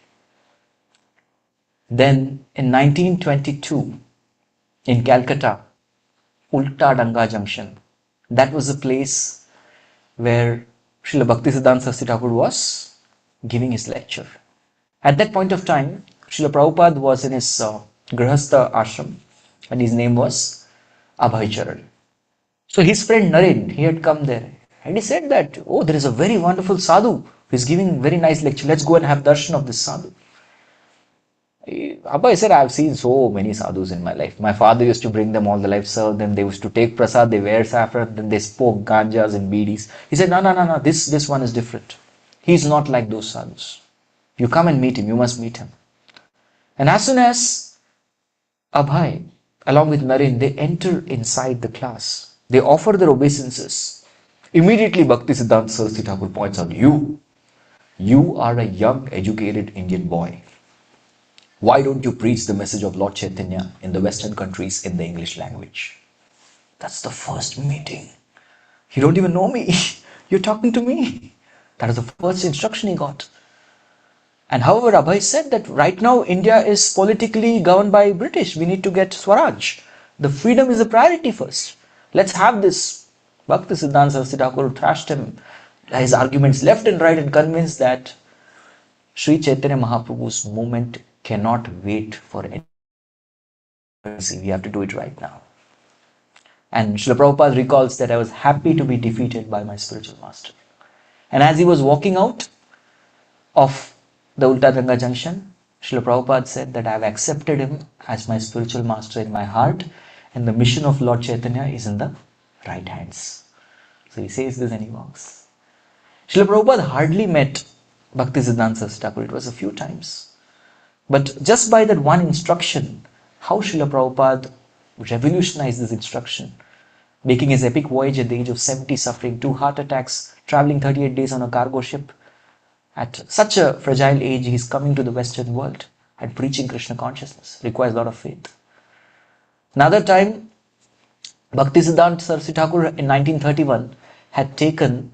Then in 1922, in Calcutta, Ulta Danga Junction, that was a place where Srila Bhaktisiddhanta Saraswati Thakur was giving his lecture. At that point of time, Srila Prabhupada was in his Grihastha ashram and his name was Abhay Charan. So his friend Naren, he had come there and he said that, oh, there is a very wonderful sadhu who is giving very nice lecture. Let's go and have darshan of this sadhu. Abhay said, I have seen so many sadhus in my life. My father used to bring them all the life, serve them. They used to take prasad, they wear saffron, then they spoke ganjas and bidis. He said, no, this one is different. He is not like those sadhus. You come and meet him, you must meet him. And as soon as Abhay, along with Naren, they enter inside the class, they offer their obeisances. Immediately Bhaktisiddhanta Saraswati Thakur points out, you You are a young, educated Indian boy. Why don't you preach the message of Lord Chaitanya in the Western countries in the English language? That's the first meeting. You don't even know me. You're talking to me. That is the first instruction he got. And however, Abhay said that right now India is politically governed by British. We need to get Swaraj. The freedom is a priority first. Let's have this. Bhaktisiddhanta Saraswati Thakur thrashed him, his arguments left and right, and convinced that Sri Chaitanya Mahaprabhu's movement cannot wait for any. We have to do it right now. And Srila Prabhupada recalls that I was happy to be defeated by my spiritual master. And as he was walking out of the Ulta Ganga junction, Srila Prabhupada said that I have accepted him as my spiritual master in my heart, and the mission of Lord Chaitanya is in the right hands. So he says this and he walks. Srila Prabhupada hardly met Bhaktisiddhanta Saraswati Thakur. It was a few times. But just by that one instruction, how Srila Prabhupada revolutionized this instruction, making his epic voyage at the age of 70, suffering 2 heart attacks, traveling 38 days on a cargo ship. At such a fragile age, he is coming to the Western world and preaching Krishna consciousness. Requires a lot of faith. Another time, Bhaktisiddhanta Saraswati Thakur in 1931 had taken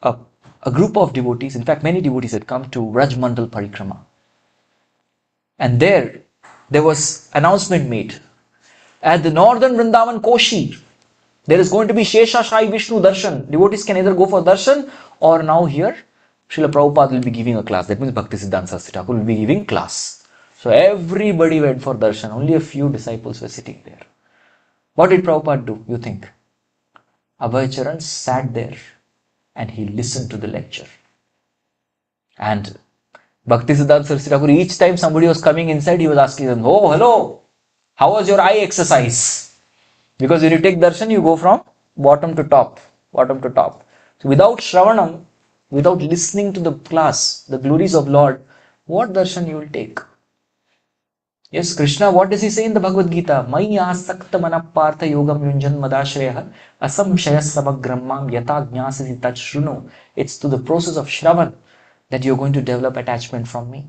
a group of devotees, in fact many devotees had come to Rajmandal Parikrama. And there was announcement made. At the northern Vrindavan Koshi, there is going to be Shesha Shai Vishnu Darshan. Devotees can either go for darshan or now here Srila Prabhupada will be giving a class. That means Bhaktisiddhanta Saraswati Thakur will be giving class. So everybody went for darshan. Only a few disciples were sitting there. What did Prabhupada do, you think? Abhay Charan sat there and he listened to the lecture. And Bhaktisiddhanta Saraswati Thakur, each time somebody was coming inside, he was asking them, oh, hello, how was your eye exercise? Because when you take darshan, you go from bottom to top. So without Shravanam, without listening to the class, the glories of Lord, what darshan you will take? Yes, Krishna, what does he say in the Bhagavad Gita? Maya sakta manapartha yogam yunjan madashreya asamshaya samagrammam yata jnasasi tat shruno. It's to the process of Shravan that you're going to develop attachment from me.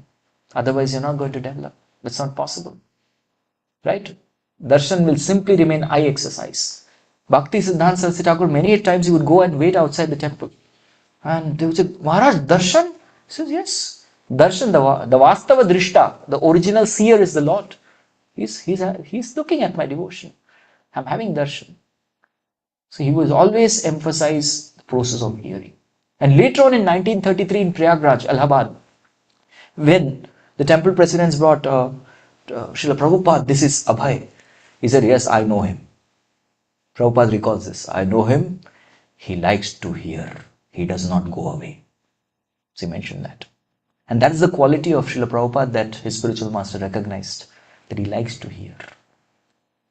Otherwise, you're not going to develop. That's not possible. Right? Darshan will simply remain eye exercise. Bhaktisiddhanta Saraswati Thakur, many times he would go and wait outside the temple. And they would say, Maharaj, darshan? He says, yes. Darshan, the Vastava Drishta, the original seer is the Lord. He's looking at my devotion. I'm having darshan. So he was always emphasize the process of hearing. And later on in 1933 in Prayagraj, Allahabad, when the temple presidents brought Srila Prabhupada, this is Abhay. He said, yes, I know him. Prabhupada recalls this. I know him. He likes to hear. He does not go away. So he mentioned that. And that is the quality of Srila Prabhupada that his spiritual master recognized, that he likes to hear.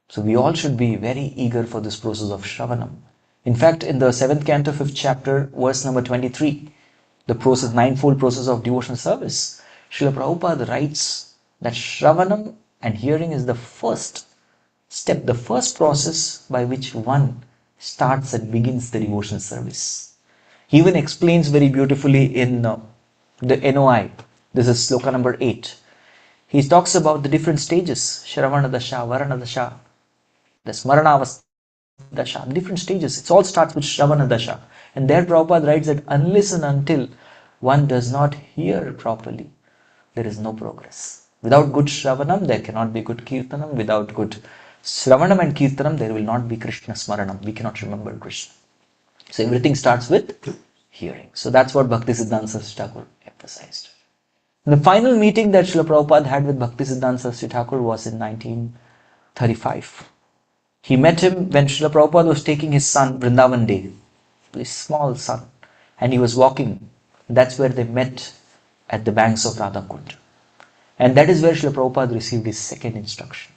So we all should be very eager for this process of Shravanam. In fact, in the 7th canto, 5th chapter, verse number 23, the process, ninefold process of devotional service, Srila Prabhupada writes that Shravanam and hearing is the first step, the first process by which one starts and begins the devotional service. He even explains very beautifully in the NOI. This is sloka number 8. He talks about the different stages, Shravana Dasha, Varana Dasha, the Smaranavas Dasha, different stages. It all starts with Shravana Dasha. And there Prabhupada writes that unless and until one does not hear properly, there is no progress. Without good Shravanam, there cannot be good Kirtanam. Without good Shravanam and Kirtanam, there will not be Krishna Smaranam. We cannot remember Krishna. So everything starts with hearing. So that's what Bhaktisiddhanta Saraswati Thakur emphasized. And the final meeting that Srila Prabhupada had with Bhaktisiddhanta Saraswati Thakur was in 1935. He met him when Srila Prabhupada was taking his son Vrindavan Day, his small son, and he was walking. That's where they met at the banks of Radhakund. And that is where Srila Prabhupada received his second instruction.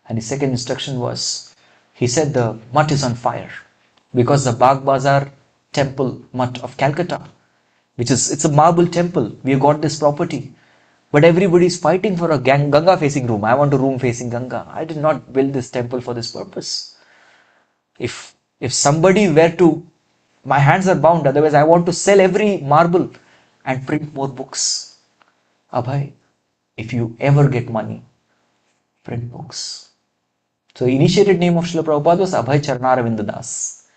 And his second instruction was, he said the mutt is on fire because the Bagh Bazar temple mutt of Calcutta, it's a marble temple. We have got this property. But everybody is fighting for a Ganga facing room. I want a room facing Ganga. I did not build this temple for this purpose. If somebody were to, my hands are bound, otherwise I want to sell every marble and print more books. Abhay, if you ever get money, print books. So the initiated name of Srila Prabhupada was Abhay Charnaravinda Das.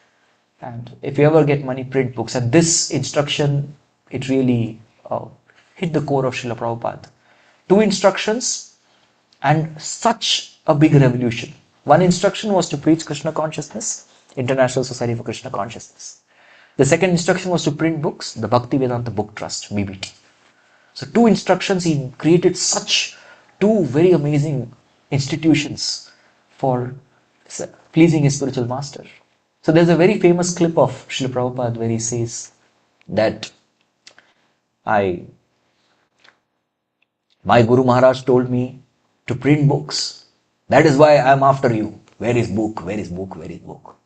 And if you ever get money, print books. And this instruction, it really hit the core of Srila Prabhupada. 2 instructions and such a big revolution. 1 instruction was to preach Krishna Consciousness, International Society for Krishna Consciousness. The 2nd instruction was to print books, the Bhaktivedanta Book Trust, BBT. So 2 instructions, he created such 2 very amazing institutions for pleasing his spiritual master. So there's a very famous clip of Srila Prabhupada where he says that my Guru Maharaj told me to print books. That is why I am after you. Where is book? Where is book? Where is book?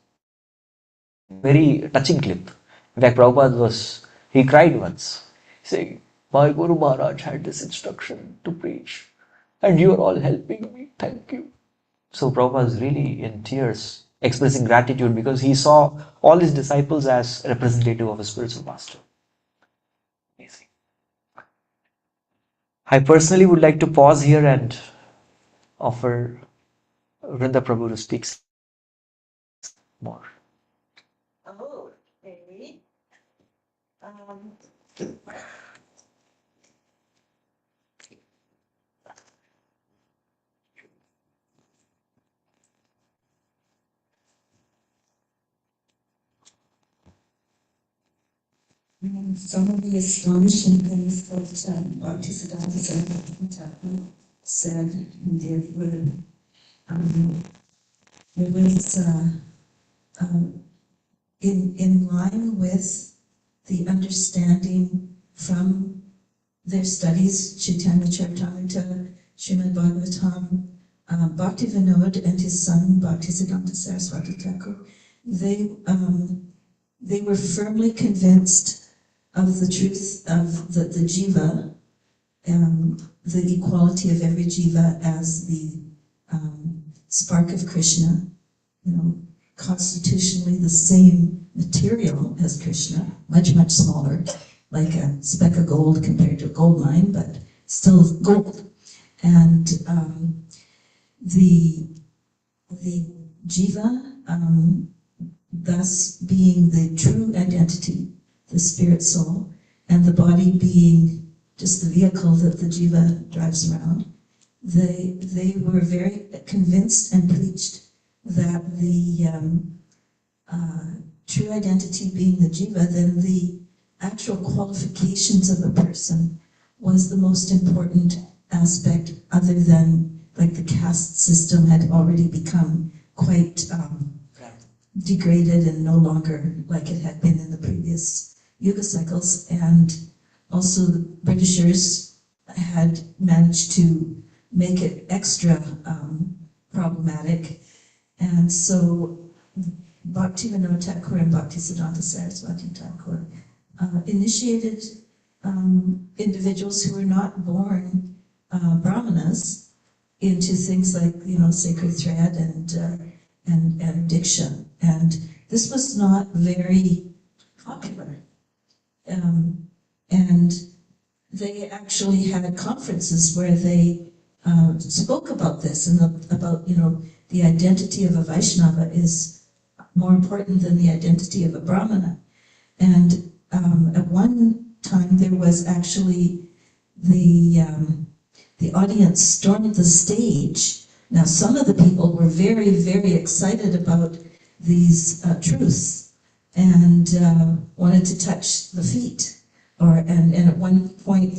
Very touching clip. In fact, Prabhupada he cried once, saying, my Guru Maharaj had this instruction to preach and you are all helping me. Thank you. So Prabhupada was really in tears, expressing gratitude because he saw all his disciples as representative of his spiritual master. Amazing. I personally would like to pause here and offer Vrinda Prabhu to speak more. Oh, okay. Some of the astonishing things that Bhaktivedanta Swami Thakur said and did were it was in line with the understanding from their studies, Chaitanya Charitamrita, Srimad Bhagavatam, Bhaktivinoda and his son Bhaktisiddhanta Saraswati Thakur. They were firmly convinced of the truth of the jiva, the equality of every jiva as the spark of Krishna, constitutionally the same material as Krishna, much, much smaller, like a speck of gold compared to a gold mine, but still gold. And the jiva, thus being the true identity, the spirit soul, and the body being just the vehicle that the jiva drives around, they were very convinced and preached that the true identity being the jiva, then the actual qualifications of a person was the most important aspect, other than like the caste system had already become quite degraded and no longer like it had been in the previous Yuga cycles, and also the Britishers had managed to make it extra problematic, and so Bhaktivinoda Thakur and Bhaktisiddhanta Saraswati Thakur initiated individuals who were not born brahmanas into things like sacred thread and diksha, and this was not very popular. And they actually had conferences where they spoke about this and about the identity of a Vaishnava is more important than the identity of a Brahmana. And at one time there was actually the audience stormed the stage. Now some of the people were very, very excited about these truths and wanted to touch the feet, and at one point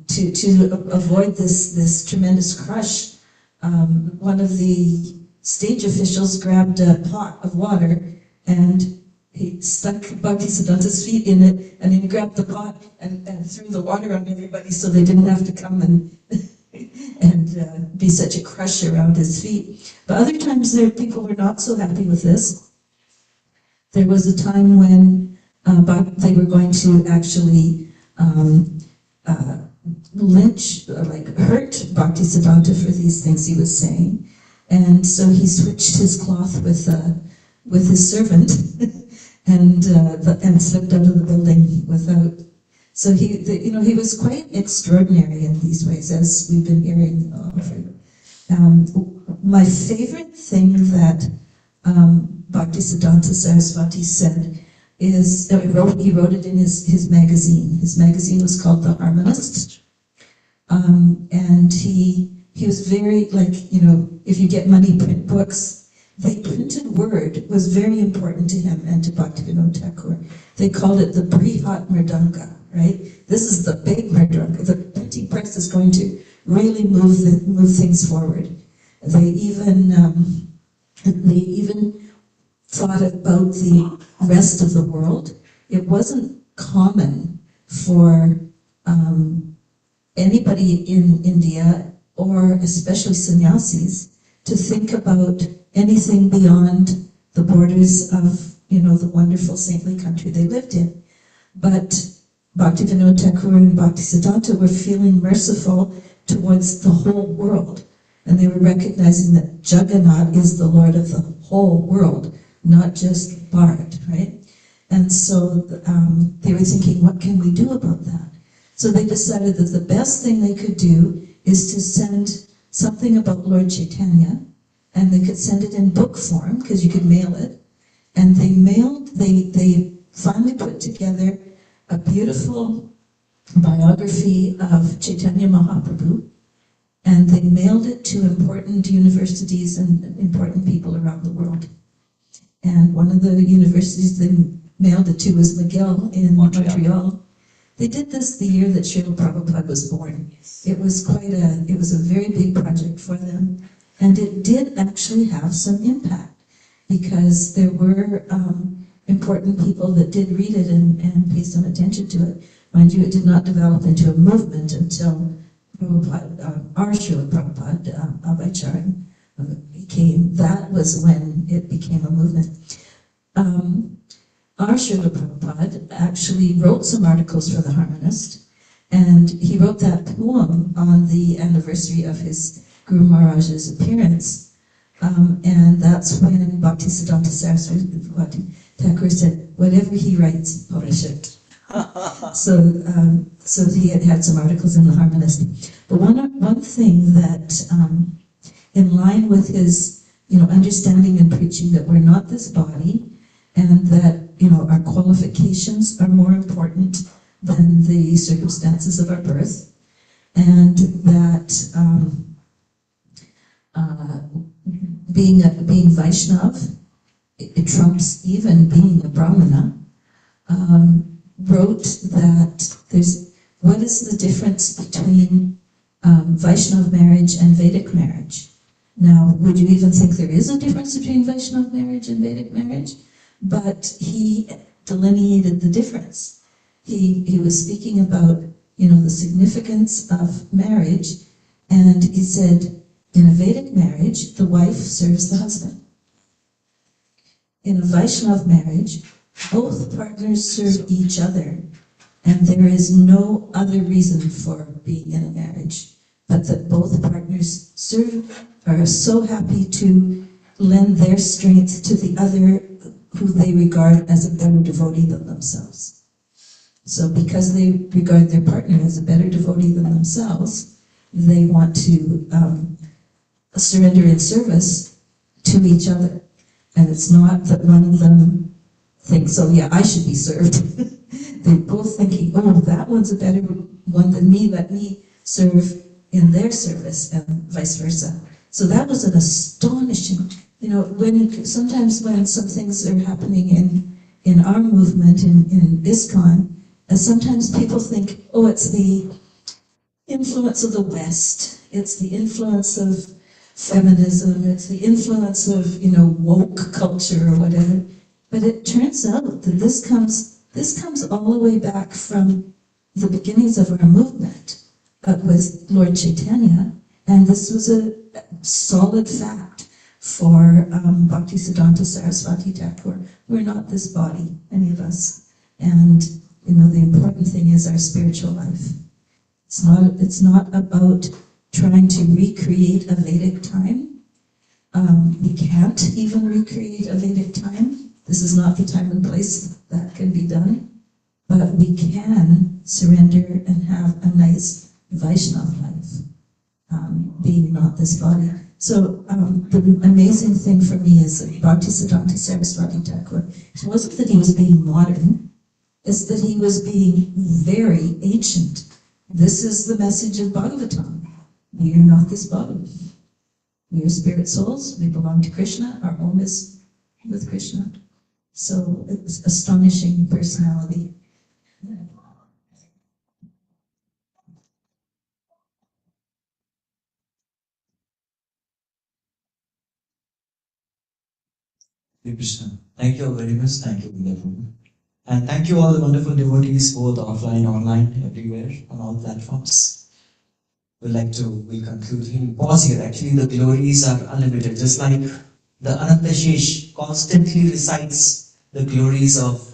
to avoid this tremendous crush, one of the stage officials grabbed a pot of water and he stuck Bhaktisiddhanta's feet in it, and he grabbed the pot and threw the water on everybody so they didn't have to come and be such a crush around his feet. But other times people were not so happy with this. There was a time when they were going to actually lynch, hurt Bhaktisiddhanta for these things he was saying. And so he switched his cloth with his servant and slipped out of the building without. So he was quite extraordinary in these ways, as we've been hearing. My favorite thing that Bhaktisiddhanta Saraswati said is, he wrote it in his magazine. His magazine was called The Harmonist. And he was very, if you get money print books, the printed word was very important to him and to Bhaktivedanta Thakur. They called it the Brihat Mridanga, right? This is the big Mridanga. The printing press is going to really move things forward. They even thought about the rest of the world. It wasn't common for anybody in India, or especially sannyasis, to think about anything beyond the borders of, the wonderful saintly country they lived in. But Bhaktivedanta Thakur and Bhaktisiddhanta were feeling merciful towards the whole world. And they were recognizing that Jagannath is the Lord of the whole world, not just Bharat, right? And so they were thinking, what can we do about that? So they decided that the best thing they could do is to send something about Lord Chaitanya, and they could send it in book form, because you could mail it. And they finally put together a beautiful biography of Chaitanya Mahaprabhu, and they mailed it to important universities and important people around the world. And one of the universities they mailed it to was McGill in Montreal. They did this the year that Srila Prabhupada was born. It was a very big project for them. And it did actually have some impact, because there were important people that did read it and pay some attention to it. Mind you, it did not develop into a movement until our Srila Prabhupada, Abhaycharan, came. That was when it became a movement. Our Srila Prabhupada actually wrote some articles for the Harmonist, and he wrote that poem on the anniversary of his Guru Maharaja's appearance, and that's when Bhaktisiddhanta Saraswati Thakur said, whatever he writes, publish it. So he had some articles in the Harmonist. But one thing that, in line with his, understanding and preaching that we're not this body, and that, our qualifications are more important than the circumstances of our birth, and that being Vaishnav, it trumps even being a Brahmana, wrote that what is the difference between Vaishnav marriage and Vedic marriage? Now, would you even think there is a difference between Vaishnav marriage and Vedic marriage? But he delineated the difference. He was speaking about, the significance of marriage, and he said, in a Vedic marriage, the wife serves the husband. In a Vaishnav marriage, both partners serve each other, and there is no other reason for being in a marriage, but that both partners are so happy to lend their strength to the other who they regard as a better devotee than themselves. So because they regard their partner as a better devotee than themselves, they want to surrender in service to each other. And it's not that one of them thinks, oh yeah, I should be served. They're both thinking, oh, that one's a better one than me, let me serve in their service, and vice versa. So that was an astonishing, sometimes when some things are happening in our movement, in ISKCON, sometimes people think, oh, it's the influence of the West, it's the influence of feminism, it's the influence of, woke culture or whatever. But it turns out that this comes all the way back from the beginnings of our movement, but with Lord Chaitanya, and this was a solid fact for Bhaktisiddhanta Saraswati Thakur. We're not this body, any of us, and the important thing is our spiritual life. It's not about trying to recreate a Vedic time. We can't even recreate a Vedic time. This is not the time and place that can be done, but we can surrender and have a nice Vaishnava life, being not this body. So the amazing thing for me is that Bhaktivedanta Saraswati Thakur, it wasn't that he was being modern, it's that he was being very ancient. This is the message of Bhagavatam. We are not this body. We are spirit souls, we belong to Krishna, our home is with Krishna. So it's astonishing personality. Hare Krishna. Thank you all very much. Thank you, Prabhu. And thank you all the wonderful devotees, both offline, online, everywhere, on all platforms. We'll conclude here. Pause here. Actually, the glories are unlimited. Just like the Ananta Shesh constantly recites the glories of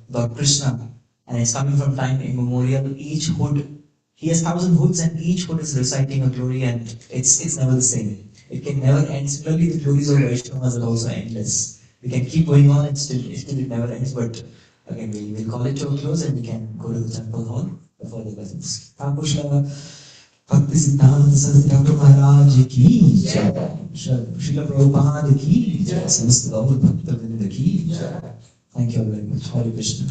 Lord Krishna, and it's coming from time immemorial. Each hood, he has 1,000 hoods, and each hood is reciting a glory, and it's never the same. It can never end. Similarly, the glories of Vaishnavas are also endless. We can keep going on, and still it never ends. But again, we'll call it to a close, and we can go to the temple hall before the lessons. Thakur Bhaktivedanta Swami Srila Prabhupada ki jai, Srila Prabhupada ki jai, Samasta Gaur Bhakta Vrinda ki jai. Thank you all very much. Hare Krishna.